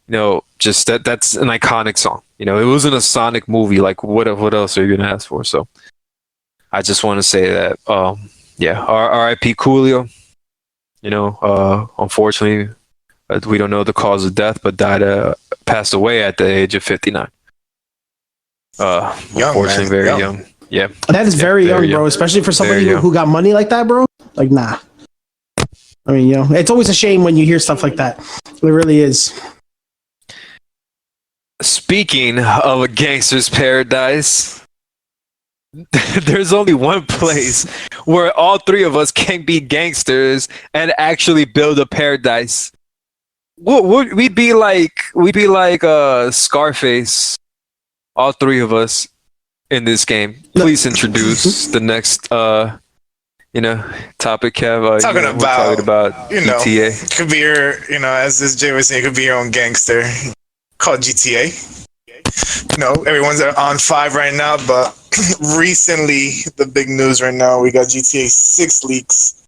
[SPEAKER 1] you know, just that's an iconic song. You know, it wasn't a Sonic movie. Like, what else are you gonna ask for? So, I just want to say that, yeah, R.I.P. Coolio. You know, unfortunately, we don't know the cause of death, but passed away at the age of 59.
[SPEAKER 2] Young,
[SPEAKER 1] Unfortunately,
[SPEAKER 2] man.
[SPEAKER 1] very
[SPEAKER 2] Young.
[SPEAKER 1] young. Yeah,
[SPEAKER 3] That is very young, bro. Especially for somebody
[SPEAKER 1] Very young.
[SPEAKER 3] who got money like that, bro. Like, nah. I mean, you know, it's always a shame when you hear stuff like that. It really is.
[SPEAKER 1] Speaking of a gangster's paradise, there's only one place where all three of us can be gangsters and actually build a paradise. We'd be like Scarface, all three of us in this game. Please introduce the next you know, topic, Kev.
[SPEAKER 2] Talking
[SPEAKER 1] you know, we're talking about
[SPEAKER 2] you know,
[SPEAKER 1] GTA.
[SPEAKER 2] could be your, you know, as this Jay was saying, it could be your own gangster called GTA. You know, everyone's on 5 right now, but recently, the big news right now, we got GTA 6 leaks,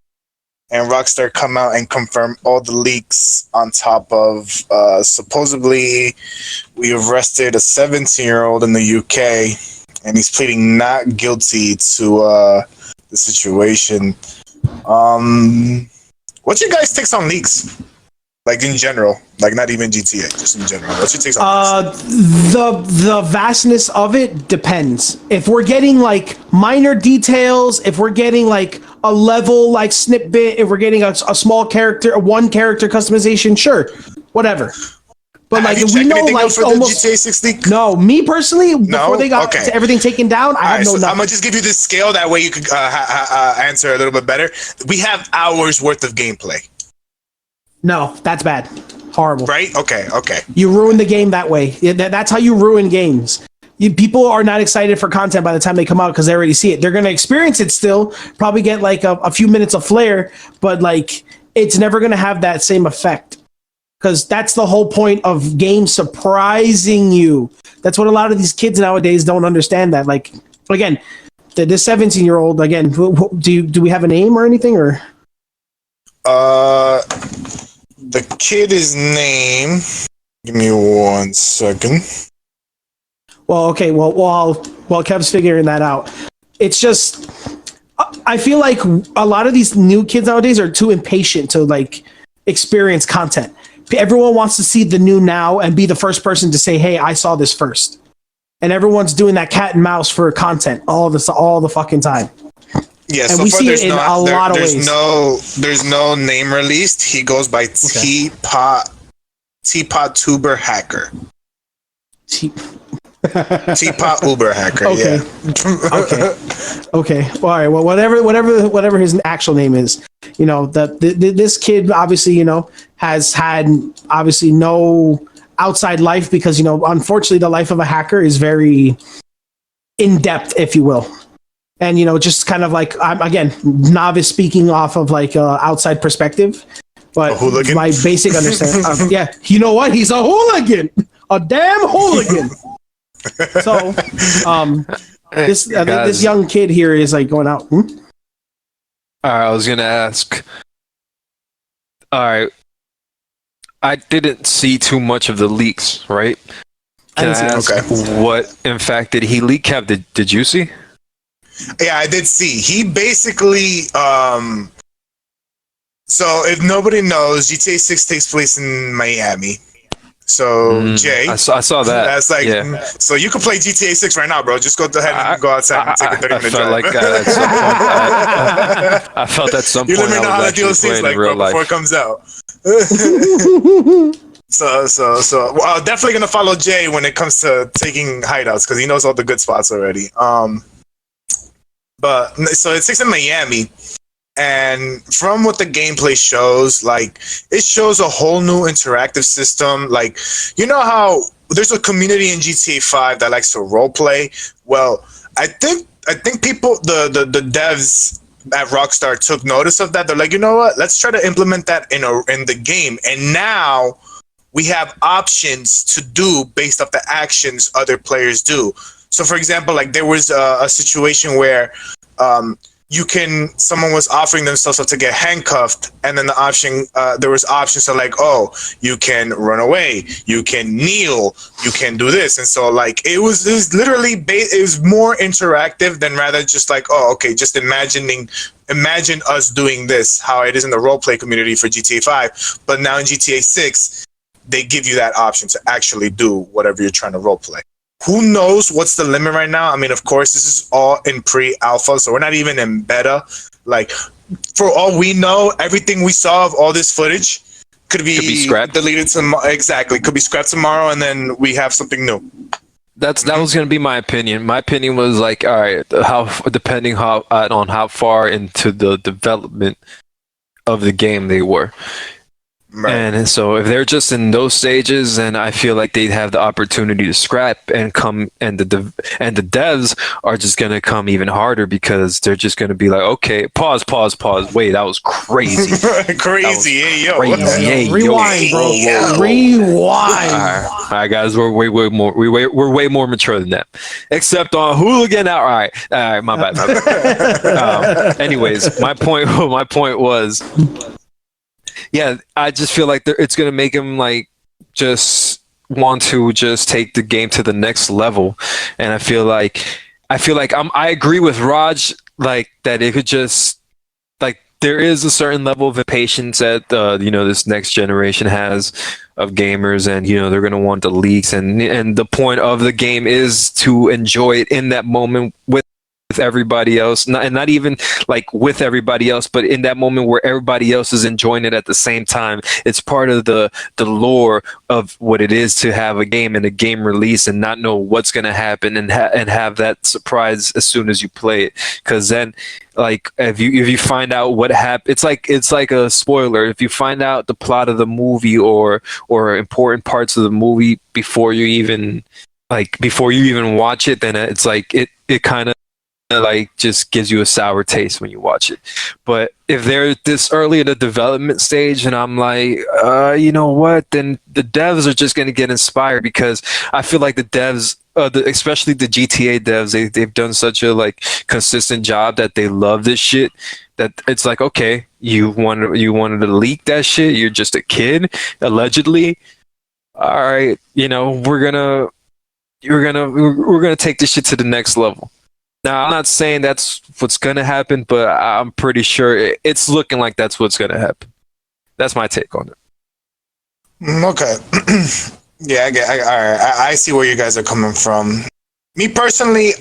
[SPEAKER 2] and Rockstar come out and confirm all the leaks on top of supposedly we arrested a 17-year-old in the UK, and he's pleading not guilty to the situation. What's your guys' takes on leaks? Like in general, like not even GTA, just in general. What's your takes on leaks?
[SPEAKER 3] The vastness of it depends. If we're getting like minor details, if we're getting like a level like snippet, if we're getting a small character, a one character customization, sure, whatever. But like
[SPEAKER 2] Have you
[SPEAKER 3] if we
[SPEAKER 2] checked
[SPEAKER 3] know
[SPEAKER 2] anything
[SPEAKER 3] like
[SPEAKER 2] out for
[SPEAKER 3] almost
[SPEAKER 2] the GTA 6 leak?
[SPEAKER 3] no, me personally, before they got
[SPEAKER 2] Okay.
[SPEAKER 3] everything taken down, I
[SPEAKER 2] All
[SPEAKER 3] have
[SPEAKER 2] right,
[SPEAKER 3] no
[SPEAKER 2] so I'm
[SPEAKER 3] nothing.
[SPEAKER 2] gonna just give you this scale. That way you could answer a little bit better. We have hours worth of gameplay,
[SPEAKER 3] No, that's bad. Horrible.
[SPEAKER 2] right? Okay.
[SPEAKER 3] You ruin the game that way. That's how you ruin games. People are not excited for content by the time they come out because they already see it. They're going to experience it still, probably get like a few minutes of flair, but like it's never going to have that same effect because that's the whole point of games surprising you. That's what a lot of these kids nowadays don't understand. That like again, the 17-year-old again. Do we have a name or anything or?
[SPEAKER 2] The kid is name. Give me 1 second.
[SPEAKER 3] Well, okay. Well, while Kev's figuring that out, it's just I feel like a lot of these new kids nowadays are too impatient to like experience content. Everyone wants to see the new now and be the first person to say, "Hey, I saw this first." And everyone's doing that cat and mouse for content all the fucking time.
[SPEAKER 2] Yeah,
[SPEAKER 3] And
[SPEAKER 2] so
[SPEAKER 3] we
[SPEAKER 2] far
[SPEAKER 3] see
[SPEAKER 2] there's
[SPEAKER 3] it in
[SPEAKER 2] not,
[SPEAKER 3] a lot of
[SPEAKER 2] there's
[SPEAKER 3] ways.
[SPEAKER 2] there's no name released. He goes by Teapot Tuber Hacker. Teapot Uber Hacker.
[SPEAKER 3] Okay.
[SPEAKER 2] Yeah.
[SPEAKER 3] Okay. All right. Well, whatever his actual name is, you know, this kid obviously, you know, has had obviously no outside life because, you know, unfortunately, the life of a hacker is very in depth, if you will. And, you know, just kind of like, I'm again, novice speaking off of like outside perspective, but
[SPEAKER 2] A hooligan?
[SPEAKER 3] my basic understanding. Yeah. You know what? He's a hooligan, a damn hooligan. So, this young kid here is like going out.
[SPEAKER 1] All right, I was gonna ask. All right, I didn't see too much of the leaks, right? Can I ask what, in fact, did he leak? Kev, did you see?
[SPEAKER 2] Yeah, I did see. He basically, so if nobody knows, GTA 6 takes place in Miami. So Jay,
[SPEAKER 1] I saw that.
[SPEAKER 2] That's like,
[SPEAKER 1] yeah.
[SPEAKER 2] So you can play GTA 6 right now, bro. Just go ahead and go outside and take a 30-minute
[SPEAKER 1] felt
[SPEAKER 2] drive.
[SPEAKER 1] like at some point, I felt at some
[SPEAKER 2] You
[SPEAKER 1] point
[SPEAKER 2] let me know
[SPEAKER 1] I
[SPEAKER 2] how
[SPEAKER 1] was
[SPEAKER 2] the
[SPEAKER 1] actually
[SPEAKER 2] DLC is
[SPEAKER 1] playing
[SPEAKER 2] like,
[SPEAKER 1] in real
[SPEAKER 2] bro, before
[SPEAKER 1] life.
[SPEAKER 2] it comes out. Well, I'm definitely gonna follow Jay when it comes to taking hideouts because he knows all the good spots already. But so it's 6 in Miami, and from what the gameplay shows, like it shows a whole new interactive system. Like, you know how there's a community in GTA 5 that likes to role play. Well, I think people, the devs at Rockstar took notice of that. They're like, you know what? Let's try to implement that in the game. And now we have options to do based off the actions other players do. So, for example, like there was a situation where someone was offering themselves up to get handcuffed, and then the option, there was options to like, oh, you can run away, you can kneel, you can do this. And so like it was literally it was more interactive than rather just like, oh, okay, just imagine us doing this, how it is in the roleplay community for GTA 5. But now in GTA 6, they give you that option to actually do whatever you're trying to roleplay. Who knows what's the limit right now? I mean, of course, this is all in pre-alpha, so we're not even in beta. Like, for all we know, everything we saw of all this footage could be
[SPEAKER 1] scrapped,
[SPEAKER 2] deleted tomorrow. Exactly, could be scrapped tomorrow, and then we have something new.
[SPEAKER 1] That was going to be my opinion. My opinion was like, all right, depending on how far into the development of the game they were. Right. And so if they're just in those stages, then I feel like they'd have the opportunity to scrap and come, and the devs are just going to come even harder because they're just going to be like, okay, pause. Wait, that was crazy.
[SPEAKER 2] Crazy. Hey, yo.
[SPEAKER 3] Rewind, bro.
[SPEAKER 2] Yo.
[SPEAKER 3] Rewind.
[SPEAKER 1] All right, guys, we're way more. We're way more mature than that. Except on Hooligan. All right, my bad. Anyways, my point was. Yeah, I just feel like it's going to make him like just want to just take the game to the next level. And I feel like I agree with Raj, like that it could just like there is a certain level of impatience that this next generation has of gamers, and they're going to want the leaks, and the point of the game is to enjoy it in that moment with everybody else, not even like with everybody else, but in that moment where everybody else is enjoying it at the same time. It's part of the lore of what it is to have a game and a game release and not know what's going to happen, and have that surprise as soon as you play it. Because then, like, if you find out what happened, it's like a spoiler. If you find out the plot of the movie or important parts of the movie before you even watch it, then it's like it kind of like just gives you a sour taste when you watch it. But if they're this early in the development stage, and I'm like, you know what, then the devs are just going to get inspired, because I feel like the devs, especially the GTA devs, they've done such a like consistent job that they love this shit, that it's like, okay, you wanted to leak that shit, you're just a kid allegedly, all right, we're gonna take this shit to the next level. Now, I'm not saying that's what's going to happen, but I'm pretty sure it's looking like that's what's going to happen. That's my take on it.
[SPEAKER 2] Okay. Yeah, I see where you guys are coming from. Me personally,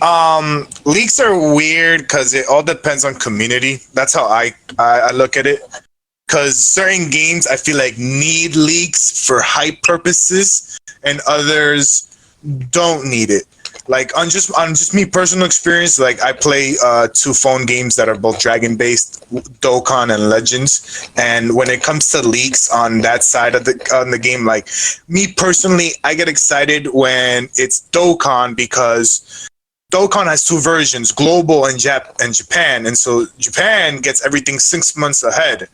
[SPEAKER 2] leaks are weird because it all depends on community. That's how I look at it. Because certain games, I feel like, need leaks for hype purposes, and others don't need it. Like on just me personal experience, like I play 2 phone games that are both Dragon based, Dokkan and Legends, and when it comes to leaks on that side of the game, like me personally, I get excited when it's Dokkan, because Dokkan has 2 versions, global and Japan, and so Japan gets everything 6 months ahead.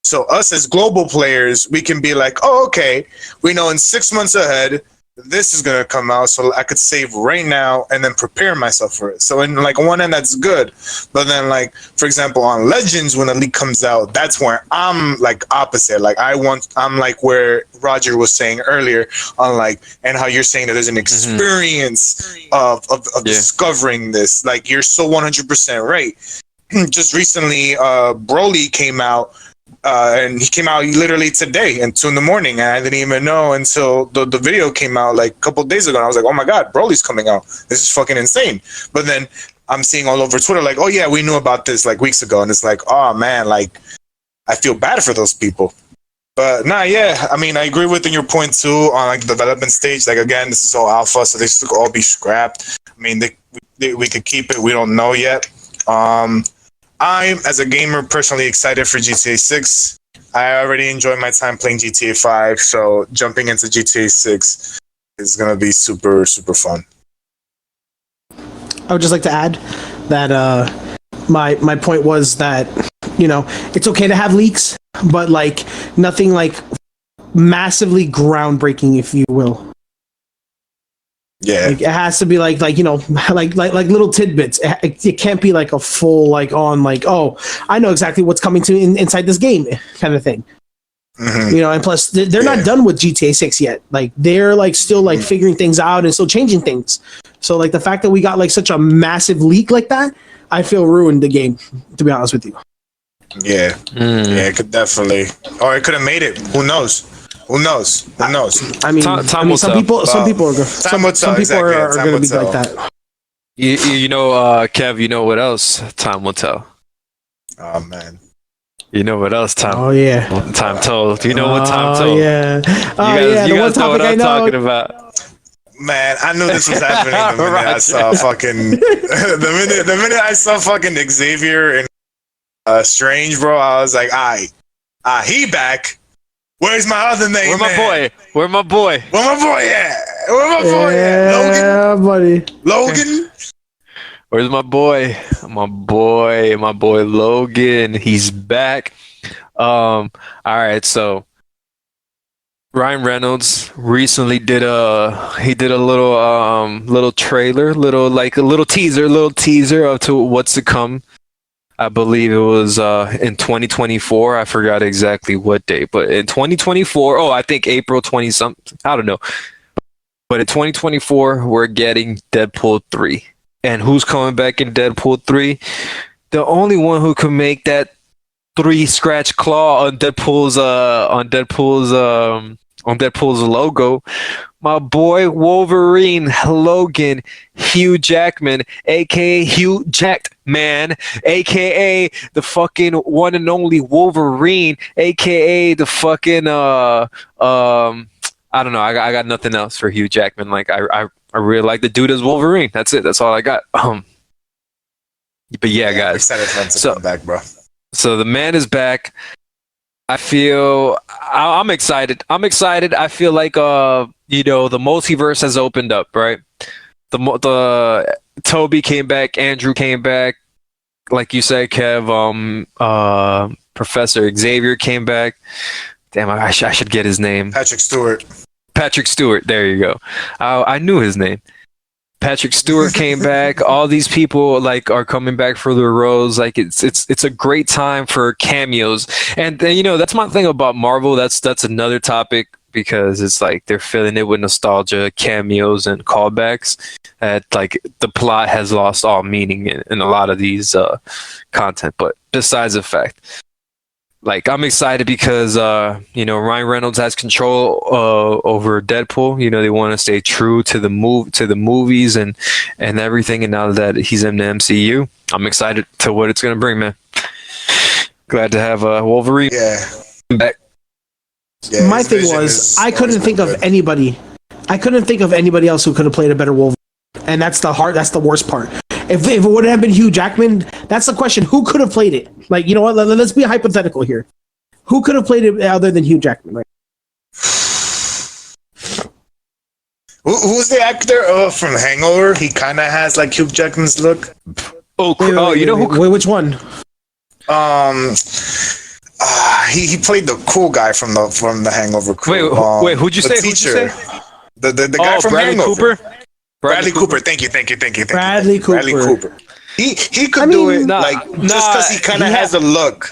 [SPEAKER 2] So us as global players, we can be like, oh, okay, we know in 6 months ahead this is going to come out, so I could save right now and then prepare myself for it. So in like one end, that's good. But then, like, for example, on Legends, when a leak comes out, that's where I'm like opposite. Like I'm like where Roger was saying earlier on, like, and how you're saying that there's an experience of discovering this. Like, you're so 100% right. Just recently, Broly came out. And he came out literally today and 2 a.m, and I didn't even know until the video came out like a couple of days ago. And I was like, oh my God, Broly's coming out. This is fucking insane. But then I'm seeing all over Twitter like, oh yeah, we knew about this like weeks ago. And it's like, oh man, like I feel bad for those people. But nah, yeah. I mean, I agree with your point too on like the development stage. Like again, this is all alpha, so they should all be scrapped. I mean, we could keep it. We don't know yet. I'm as a gamer personally excited for GTA 6. I already enjoyed my time playing GTA 5, so jumping into GTA 6 is gonna be super super fun.
[SPEAKER 3] I would just like to add that my point was that it's okay to have leaks, but like nothing like massively groundbreaking, if you will.
[SPEAKER 2] Yeah,
[SPEAKER 3] Like, it has to be like like little tidbits. It can't be like a full like on like, oh, I know exactly what's coming to inside this game kind of thing.
[SPEAKER 2] mm-hmm.
[SPEAKER 3] And plus they're not done with GTA 6 yet. Like they're like still like figuring things out and still changing things. So like the fact that we got like such a massive leak like that, I feel ruined the game, to be honest with you.
[SPEAKER 2] Yeah, yeah, it could definitely, or it could have made it. Who knows? Who knows? Who knows?
[SPEAKER 3] I mean,
[SPEAKER 1] Time will
[SPEAKER 3] some
[SPEAKER 1] tell.
[SPEAKER 3] people, some people are
[SPEAKER 2] Time will tell,
[SPEAKER 3] some people
[SPEAKER 2] exactly,
[SPEAKER 3] are
[SPEAKER 2] time
[SPEAKER 3] going to
[SPEAKER 2] will
[SPEAKER 3] be
[SPEAKER 2] tell.
[SPEAKER 3] like that.
[SPEAKER 1] Kev, you know what else? Time will tell.
[SPEAKER 2] Oh man,
[SPEAKER 1] You know what else? Time.
[SPEAKER 3] Oh yeah.
[SPEAKER 1] Time told. You know what time told.
[SPEAKER 3] Oh yeah. Oh yeah.
[SPEAKER 1] You
[SPEAKER 3] The one
[SPEAKER 1] guys know what
[SPEAKER 3] topic I
[SPEAKER 1] I'm
[SPEAKER 3] know.
[SPEAKER 1] talking about.
[SPEAKER 2] man, I knew this was happening the minute I
[SPEAKER 1] Roger.
[SPEAKER 2] saw fucking the minute I saw fucking Xavier and Strange, bro. I was like, he back. Where's my other name?
[SPEAKER 1] Where my
[SPEAKER 2] man?
[SPEAKER 1] boy? Where my boy?
[SPEAKER 2] Where my boy at? Where my boy at?
[SPEAKER 3] Yeah, buddy.
[SPEAKER 2] Logan.
[SPEAKER 1] Where's my boy? My boy Logan. He's back. All right, so Ryan Reynolds recently did a little trailer, a little teaser of to what's to come. I believe it was in 2024. I forgot exactly what date, but in 2024, I think April 20 something. I don't know. But in 2024, we're getting Deadpool 3. And who's coming back in Deadpool 3? The only one who can make that 3 scratch claw on Deadpool's logo, my boy Wolverine Logan Hugh Jackman, aka Hugh Jacked Man, aka the fucking one and only Wolverine, aka the fucking I don't know. I got nothing else for Hugh Jackman. Like I really like the dude as Wolverine. That's it. That's all I got. But yeah,
[SPEAKER 2] I'm
[SPEAKER 1] guys.
[SPEAKER 2] excited for him to come back, bro.
[SPEAKER 1] So the man is back. I'm excited. I feel like the multiverse has opened up, right? The Toby came back, Andrew came back, like you said, Kev. Professor Xavier came back. Damn, I should get his name.
[SPEAKER 2] Patrick Stewart.
[SPEAKER 1] There you go. I knew his name. Patrick Stewart came back. All these people like are coming back for their roles. Like it's a great time for cameos. And that's my thing about Marvel. That's another topic because it's like they're filling it with nostalgia, cameos, and callbacks. That like the plot has lost all meaning in a lot of these content. But besides the fact. Like I'm excited because Ryan Reynolds has control over Deadpool. They want to stay true to the movies and everything. And now that he's in the MCU, I'm excited to what it's gonna bring, man. Glad to have Wolverine back.
[SPEAKER 2] Yeah,
[SPEAKER 3] My thing was I couldn't think of anybody. I couldn't think of anybody else who could have played a better Wolverine, and that's the worst part. If it would have been Hugh Jackman, that's the question. Who could have played it? Like, you know what? Let's be hypothetical here. Who could have played it other than Hugh Jackman? Right?
[SPEAKER 2] Who's the actor from Hangover? He kind of has like Hugh Jackman's look.
[SPEAKER 3] Wait, which one?
[SPEAKER 2] He played the cool guy from the Hangover crew.
[SPEAKER 1] Wait, who'd you
[SPEAKER 2] the
[SPEAKER 1] say?
[SPEAKER 2] Teacher. The guy from
[SPEAKER 1] Bradley
[SPEAKER 2] Hangover.
[SPEAKER 1] Cooper.
[SPEAKER 2] Bradley Cooper. Thank you.
[SPEAKER 3] Bradley Cooper.
[SPEAKER 2] He could do it just because he kind of has a look.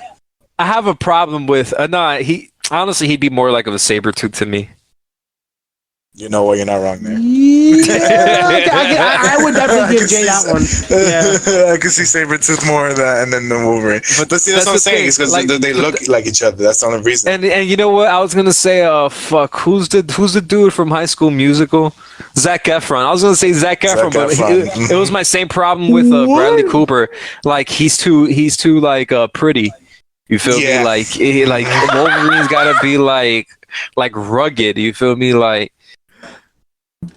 [SPEAKER 1] I have a problem with he'd be more like of a Sabretooth to me.
[SPEAKER 2] You know what? You're not wrong there.
[SPEAKER 3] Yeah, I would definitely give Jay that one. Yeah.
[SPEAKER 2] I can see Sabretooth more of that and then the Wolverine. But see, that's what I'm saying. It's because they look like each other. That's the only reason.
[SPEAKER 1] And you know what? I was gonna say, who's the dude from High School Musical? Zac Efron. I was gonna say Zac Efron, but it was my same problem with Bradley Cooper. Like he's too like pretty. You feel me?
[SPEAKER 2] Yeah.
[SPEAKER 1] Like Wolverine's gotta be like rugged. You feel me? Like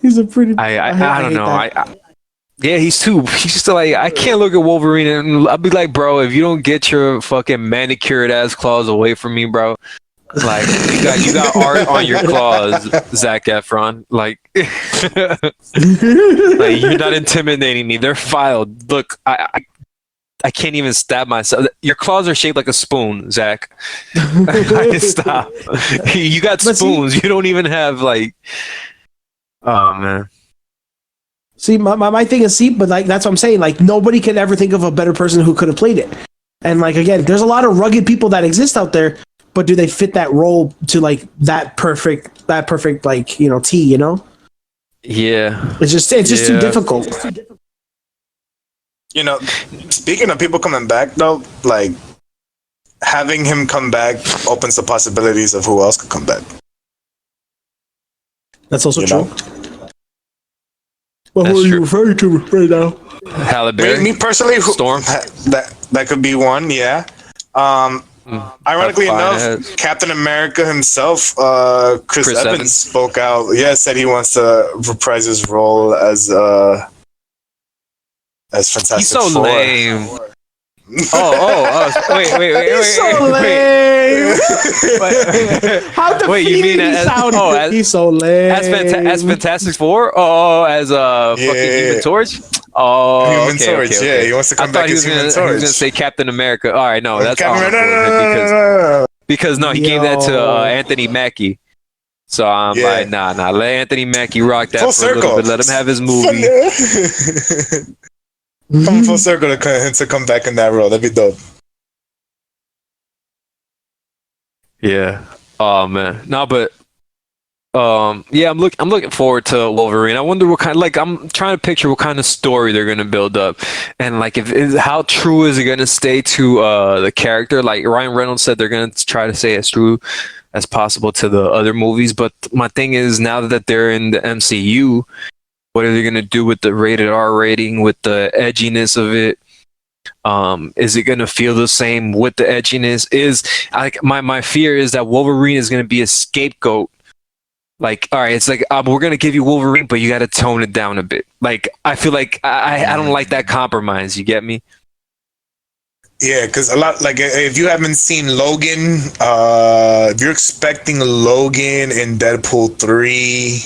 [SPEAKER 3] He's a pretty.
[SPEAKER 1] I don't
[SPEAKER 3] hate
[SPEAKER 1] know.
[SPEAKER 3] that.
[SPEAKER 1] Yeah, he's just like, I can't look at Wolverine and I'll be like, bro, if you don't get your fucking manicured ass claws away from me, bro. Like you got art on your claws, Zac Efron. Like, like you're not intimidating me. They're filed. Look, I can't even stab myself. Your claws are shaped like a spoon, Zach. Stop. You got
[SPEAKER 3] But
[SPEAKER 1] spoons. You don't even have like. Oh man.
[SPEAKER 3] See, my thing is, but like that's what I'm saying. Like nobody could ever think of a better person who could have played it. And like again, there's a lot of rugged people that exist out there, but do they fit that role to like that perfect like T?
[SPEAKER 1] Yeah.
[SPEAKER 3] It's just too difficult.
[SPEAKER 2] Speaking of people coming back though, like having him come back opens the possibilities of who else could come back.
[SPEAKER 3] That's also
[SPEAKER 2] You
[SPEAKER 3] true.
[SPEAKER 2] know?
[SPEAKER 3] Well,
[SPEAKER 1] That's
[SPEAKER 3] who are you
[SPEAKER 1] true.
[SPEAKER 3] referring to right now?
[SPEAKER 1] Halle Berry.
[SPEAKER 2] Me personally,
[SPEAKER 1] Storm.
[SPEAKER 2] that could be one. Yeah. Ironically
[SPEAKER 1] Fine
[SPEAKER 2] enough,
[SPEAKER 1] as-
[SPEAKER 2] Captain America himself, Chris Evans,
[SPEAKER 1] Evans.
[SPEAKER 2] spoke out. Yeah, said he wants to reprise his role as Fantastic
[SPEAKER 1] He's so
[SPEAKER 2] Four.
[SPEAKER 1] lame. Wait.
[SPEAKER 3] He's so lame. How the
[SPEAKER 1] Wait, you mean as- as-
[SPEAKER 3] he's so lame.
[SPEAKER 1] As Fantastic Four? As fucking Human Torch? Oh,
[SPEAKER 2] Human
[SPEAKER 1] okay,
[SPEAKER 2] Torch.
[SPEAKER 1] okay,
[SPEAKER 2] Yeah,
[SPEAKER 1] okay.
[SPEAKER 2] he wants to
[SPEAKER 1] I
[SPEAKER 2] come
[SPEAKER 1] thought
[SPEAKER 2] back
[SPEAKER 1] he
[SPEAKER 2] as
[SPEAKER 1] was
[SPEAKER 2] Human
[SPEAKER 1] gonna
[SPEAKER 2] Torch.
[SPEAKER 1] say Captain America. All right, no, that's
[SPEAKER 2] Captain
[SPEAKER 1] honorable
[SPEAKER 2] America.
[SPEAKER 1] because no, he gave that to Anthony Mackie. So I'm
[SPEAKER 2] Yeah.
[SPEAKER 1] like, nah, let Anthony Mackie rock that
[SPEAKER 2] Full
[SPEAKER 1] for a little
[SPEAKER 2] circle.
[SPEAKER 1] bit. Let him have his movie.
[SPEAKER 2] Come full circle to come back in that role. That'd be dope.
[SPEAKER 1] Yeah. Oh man. No, but yeah, I'm looking forward to Wolverine. I wonder what kind, like, I'm trying to picture what kind of story they're gonna build up, and like how true is it gonna stay to the character? Like Ryan Reynolds said, they're gonna try to stay as true as possible to the other movies. But my thing is, now that they're in the MCU, what are they gonna do with the rated R rating, with the edginess of it? Is it gonna feel the same with the edginess? My fear is that Wolverine is gonna be a scapegoat. Like, all right, it's like we're gonna give you Wolverine, but you got to tone it down a bit. Like, I feel like I don't like that compromise. You get me?
[SPEAKER 2] Yeah, because a lot, like, if you haven't seen Logan, if you're expecting Logan in Deadpool 3,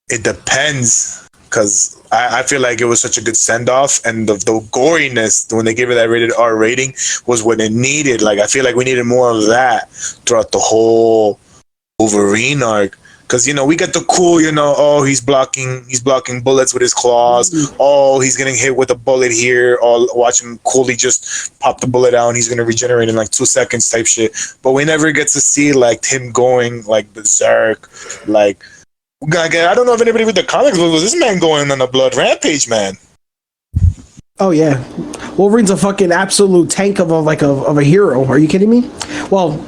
[SPEAKER 2] it depends. Because I feel like it was such a good send off, and the goriness when they gave it that rated R rating was what it needed. Like, I feel like we needed more of that throughout the whole Wolverine arc. Because we get the cool, he's blocking bullets with his claws. Oh, he's getting hit with a bullet here. Oh, watch him coolly just pop the bullet out, and he's gonna regenerate in like 2 seconds type shit. But we never get to see like him going like berserk. Like, I don't know if anybody read the comics, but was this man going on a blood rampage, man?
[SPEAKER 3] Oh yeah, Wolverine's a fucking absolute tank of a hero. Are you kidding me? Well,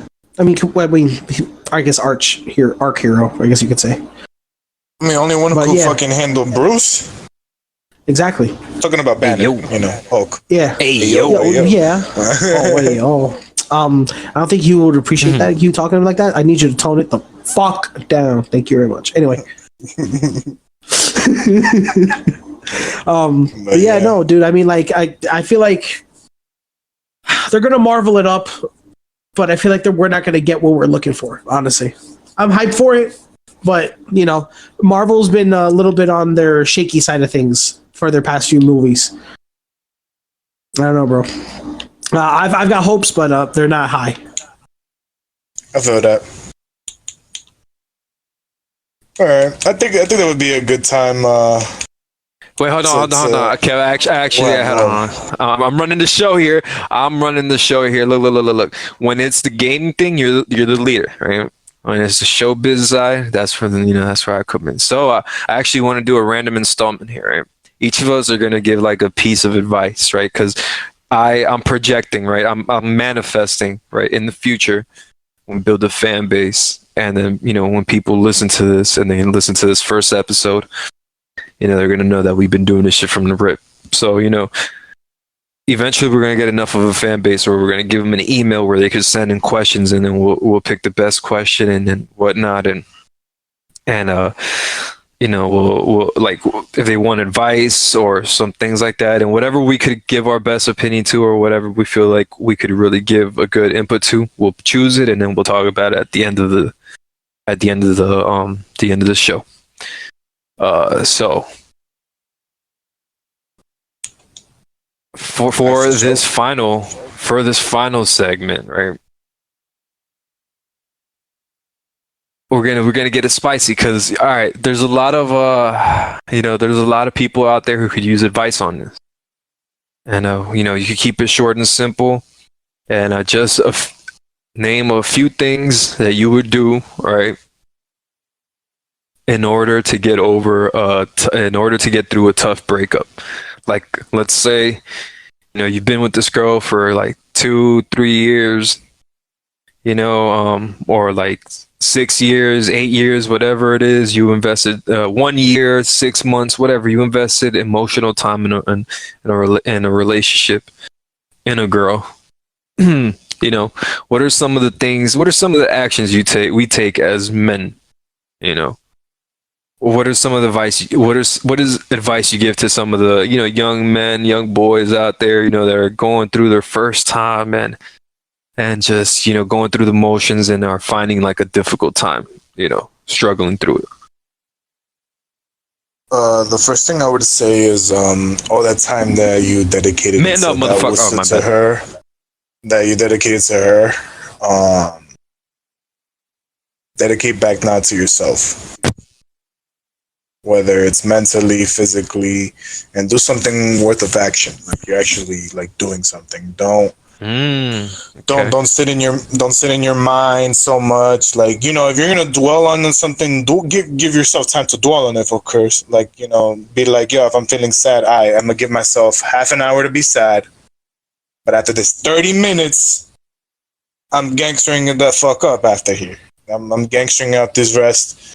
[SPEAKER 3] I guess arc hero. I guess you could say.
[SPEAKER 2] I mean, only one who
[SPEAKER 3] But
[SPEAKER 2] could
[SPEAKER 3] yeah.
[SPEAKER 2] fucking handle Bruce.
[SPEAKER 3] Exactly.
[SPEAKER 2] Talking about Banner,
[SPEAKER 1] yo.
[SPEAKER 2] Hulk.
[SPEAKER 3] Yeah.
[SPEAKER 1] Hey
[SPEAKER 3] Yeah. Oh wait. Oh. I don't think you would appreciate that. You talking like that. I need you to tone it the fuck down. Thank you very much. Anyway. But yeah, no, dude. I mean, like, I feel like they're gonna marvel it up, but I feel like we're not gonna get what we're looking for. Honestly, I'm hyped for it, but Marvel's been a little bit on their shaky side of things for their past few movies. I don't know, bro. I've got hopes, but they're not high.
[SPEAKER 2] I feel that. All right, I think that would be a good time.
[SPEAKER 1] Wait, hold on. Okay, actually, hold on. I'm running the show here. Look. When it's the gaming thing, you're the leader, right? When it's the showbiz side, that's where I come in. So I actually want to do a random installment here, right? Each of us are gonna give like a piece of advice, right? Because I'm projecting, right? I'm manifesting, right? In the future, when we build a fan base, and then when people listen to this and they listen to this first episode, they're gonna know that we've been doing this shit from the rip. So eventually we're going to get enough of a fan base, or we're going to give them an email where they could send in questions, and then we'll pick the best question and then whatnot, and we'll like if they want advice or some things like that, and whatever we could give our best opinion to, or whatever we feel like we could really give a good input to, we'll choose it, and then we'll talk about it at the end of the show. So for this final segment, right? We're gonna get it spicy because all right, there's a lot of there's a lot of people out there who could use advice on this, and you could keep it short and simple, and just name a few things that you would do, right, in order to get over in order to get through a tough breakup. Like, let's say you've been with this girl for like 2-3 years, or like 6 years, 8 years, whatever it is. You invested 1 year, 6 months, whatever. You invested emotional time in a relationship, in a girl. What are some of the things? What are some of the actions we take as men? What are some of the advice? What is advice you give to some of the young men, young boys out there that are going through their first time and just going through the motions and are finding like a difficult time, struggling through it?
[SPEAKER 2] The first thing I would say is all that time that you dedicated to her, dedicate back now to yourself, whether it's mentally, physically, and do something worth of action. Like you're actually like doing something. Don't sit in your mind so much. Like, if you're gonna dwell on something, give yourself time to dwell on it, of course. Like, be like, if I'm feeling sad, I'm gonna give myself half an hour to be sad. But after this 30 minutes, I'm gangstering the fuck up after here. I'm gangstering out this rest.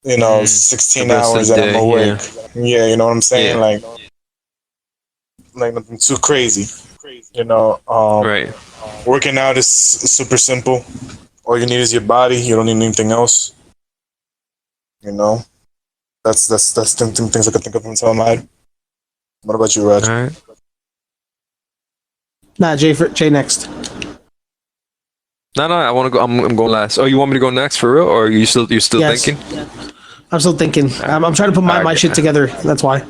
[SPEAKER 2] 16 hours that I'm awake. Yeah, you know what I'm saying? Yeah. Like nothing too crazy. Right. Working out is super simple. All you need is your body. You don't need anything else. That's things I could think of from the top of my head. What about you, Raj?
[SPEAKER 1] All right.
[SPEAKER 3] Nah, Jay next.
[SPEAKER 1] No, I want to go. I'm going last. Oh, you want me to go next for real, or you're still
[SPEAKER 3] yes.
[SPEAKER 1] thinking?
[SPEAKER 3] I'm still thinking. I'm trying to put my shit together. That's why.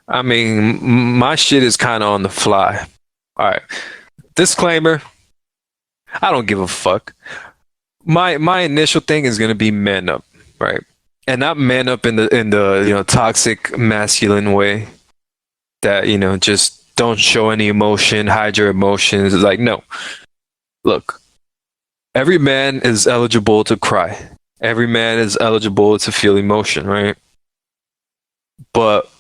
[SPEAKER 1] I mean, my shit is kind of on the fly. All right. Disclaimer. I don't give a fuck. My initial thing is gonna be man up, right? And not man up in the toxic masculine way that just don't show any emotion, hide your emotions. It's like, no. Look, every man is eligible to cry. Every man is eligible to feel emotion, right? But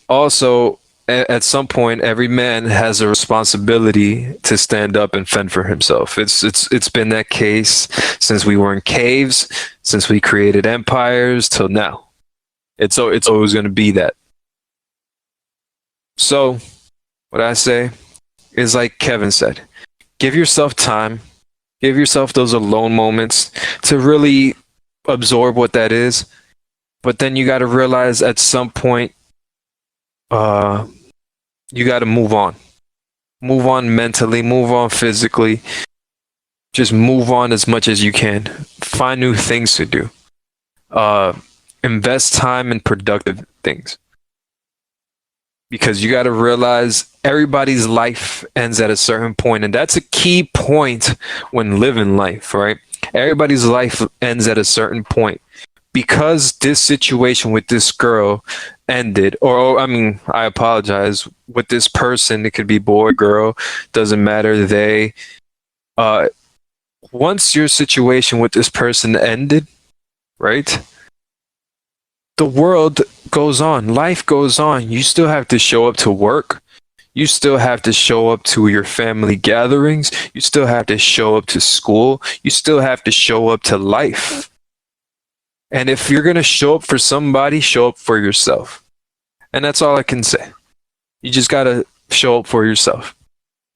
[SPEAKER 1] also, at some point, every man has a responsibility to stand up and fend for himself. It's been that case since we were in caves, since we created empires till now. It's always going to be that. So, what I say is like Kevin said, give yourself time, give yourself those alone moments to really absorb what that is. But then you got to realize at some point, you got to move on mentally, move on physically, just move on as much as you can, find new things to do, invest time in productive things, because you got to realize everybody's life ends at a certain point, and that's a key point when living life, right? Everybody's life ends at a certain point. Because this situation with this girl ended, or I mean, I apologize, with this person, it could be boy, girl, doesn't matter, they, once your situation with this person ended, right, the world goes on, life goes on. You still have to show up to work. You still have to show up to your family gatherings. You still have to show up to school. You still have to show up to life. And if you're going to show up for somebody, show up for yourself. And that's all I can say. You just got to show up for yourself.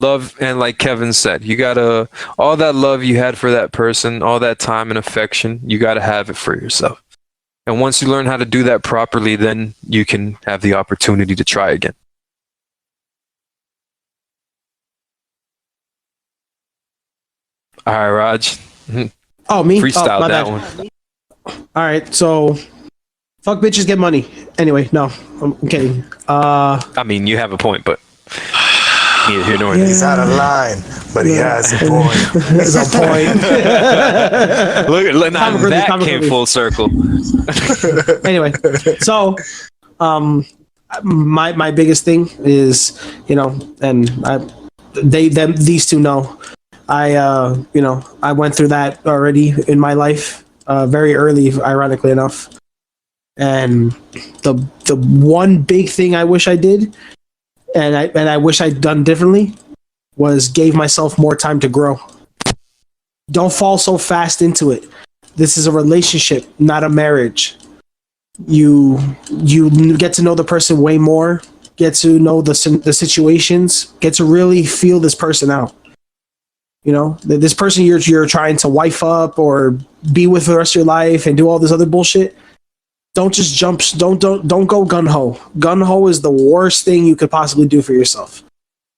[SPEAKER 1] love, and like Kevin said, you gotta, all that love you had for that person, all that time and affection, you gotta have it for yourself. And once you learn how to do that properly, then you can have the opportunity to try again. All right, Raj.
[SPEAKER 3] Oh, me?
[SPEAKER 1] Freestyle
[SPEAKER 3] my
[SPEAKER 1] that
[SPEAKER 3] bad.
[SPEAKER 1] one.
[SPEAKER 3] All right, so fuck bitches, get money. Anyway, no, I'm kidding.
[SPEAKER 1] I mean, you have a point, but neither here nor there.
[SPEAKER 2] He's out of line, but he has a point.
[SPEAKER 3] There's a point.
[SPEAKER 1] Look, now
[SPEAKER 3] Comic relief,
[SPEAKER 1] that
[SPEAKER 3] comic
[SPEAKER 1] came
[SPEAKER 3] relief.
[SPEAKER 1] full circle.
[SPEAKER 3] Anyway, so my biggest thing is, you know, and these two know, I went through that already in my life, very early, ironically enough. And the one big thing I wish I did, and I wish I'd done differently, was gave myself more time to grow. Don't fall so fast into it. This is a relationship, not a marriage. You get to know the person way more, get to know the situations, get to really feel this person out. You know, this person you're trying to wife up or be with for the rest of your life and do all this other bullshit. Don't just jump. Don't go gun ho. Gun ho is the worst thing you could possibly do for yourself.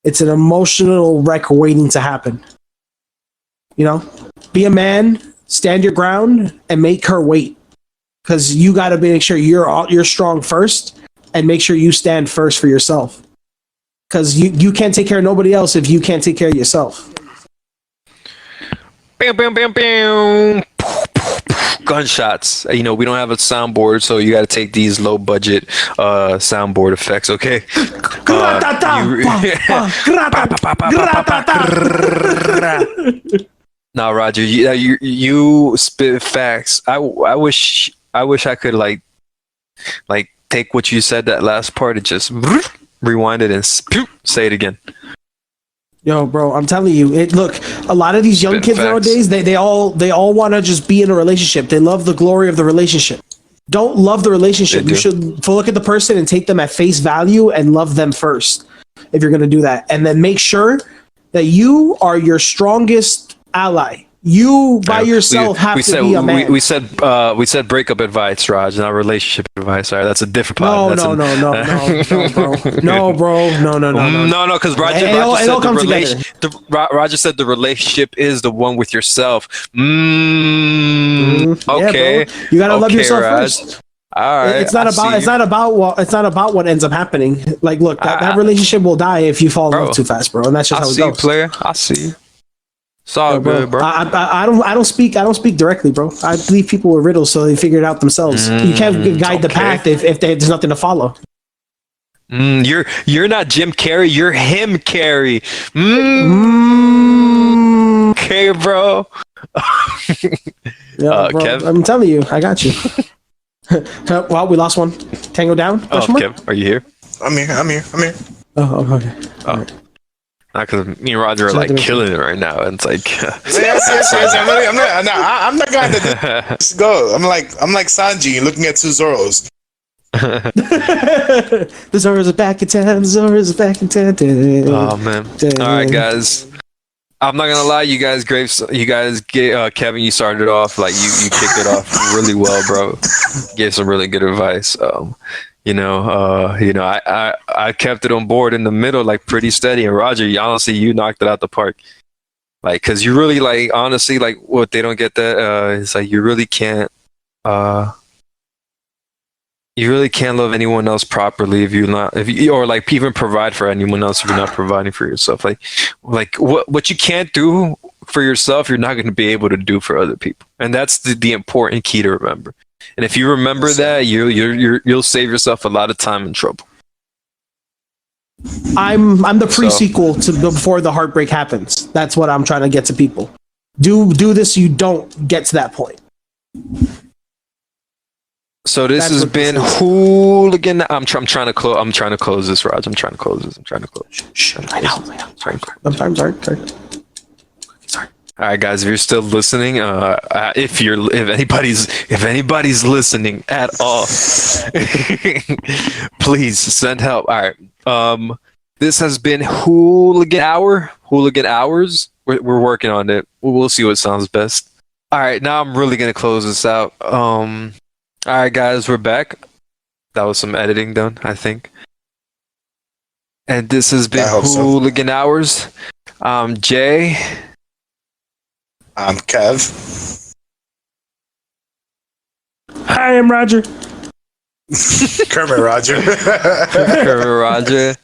[SPEAKER 3] It's an emotional wreck waiting to happen. You know, be a man, stand your ground, and make her wait. Because you got to make sure you're strong first, and make sure you stand first for yourself. Because you can't take care of nobody else if you can't take care of yourself.
[SPEAKER 1] Bam, bam, bam, bam. Gunshots. You know, we don't have a soundboard, so you got to take these low budget soundboard effects, okay? Now, Roger, you spit facts. I wish I could like take what you said, that last part, and just rewind it and say it again.
[SPEAKER 3] Yo, bro, I'm telling you, look, a lot of these young kids nowadays, they all want to just be in a relationship. They love the glory of the relationship. Don't love the relationship. You should look at the person and take them at face value and love them first, if you're going to do that. And then make sure that you are your strongest ally. You by yourself have to be a man.
[SPEAKER 1] We said breakup advice, Raj, not relationship advice. All right, that's a different pod.
[SPEAKER 3] No, bro.
[SPEAKER 1] No, because Roger said the relationship is the one with yourself. Okay,
[SPEAKER 3] yeah, you gotta love yourself
[SPEAKER 1] Raj.
[SPEAKER 3] first.
[SPEAKER 1] All right,
[SPEAKER 3] it's not about what ends up happening. Like, look, that relationship will die if you fall in love too fast, bro. And that's just how it goes.
[SPEAKER 1] Player, I see you. It's all good, bro.
[SPEAKER 3] I don't speak directly, bro. I leave people with riddles so they figure it out themselves. You can't guide the path if there's nothing to follow.
[SPEAKER 1] You're not Jim Carrey. You're him, Carrey. Okay, bro.
[SPEAKER 3] Yeah, bro.
[SPEAKER 1] Kev?
[SPEAKER 3] I'm telling you, I got you. Well, we lost one. Tango down?
[SPEAKER 1] Kev, are you here?
[SPEAKER 2] I'm here.
[SPEAKER 3] Oh, okay.
[SPEAKER 1] Oh. Because me and Roger are like killing it right now. And it's like,
[SPEAKER 2] yes. I'm not going to just go. I'm like Sanji looking at two Zoros.
[SPEAKER 3] The Zoros are back in town.
[SPEAKER 1] Oh man! All right, guys. I'm not gonna lie, you guys, Kevin, you started off like you kicked it off really well, bro. Gave some really good advice. I kept it on board in the middle, like pretty steady. And Roger, honestly, you knocked it out the park. Like, cause you really honestly, what they don't get that is like you really can't love anyone else properly if you or like even provide for anyone else if you're not providing for yourself. Like what you can't do for yourself, you're not going to be able to do for other people, and that's the important key to remember. And if you remember that, you'll save yourself a lot of time and trouble.
[SPEAKER 3] I'm the pre-sequel to before the heartbreak happens. That's what I'm trying to get to people. Do this so you don't get to that point.
[SPEAKER 1] So this has been Hooligan. I'm trying to close this, Raj. I'm trying to close.
[SPEAKER 3] Shh. I know.
[SPEAKER 1] Sorry.
[SPEAKER 3] I'm sorry.
[SPEAKER 1] All right, guys. If you're still listening, if anybody's listening at all, please send help. All right. This has been Hooligan Hour. Hooligan Hours. We're working on it. We'll see what sounds best. All right, now I'm really gonna close this out. All right, guys, we're back. That was some editing done, I think. And this has been
[SPEAKER 2] I hope so.
[SPEAKER 1] Hooligan Hours. I'm Jay.
[SPEAKER 2] I'm Kev.
[SPEAKER 3] I am Roger.
[SPEAKER 2] Kermit Roger.
[SPEAKER 1] Roger.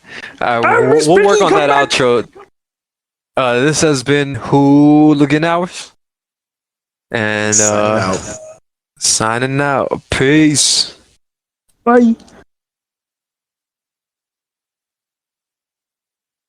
[SPEAKER 1] We'll work on that outro. This has been Hooligan Hours. And
[SPEAKER 2] Signing out.
[SPEAKER 1] signing out. Peace.
[SPEAKER 3] Bye.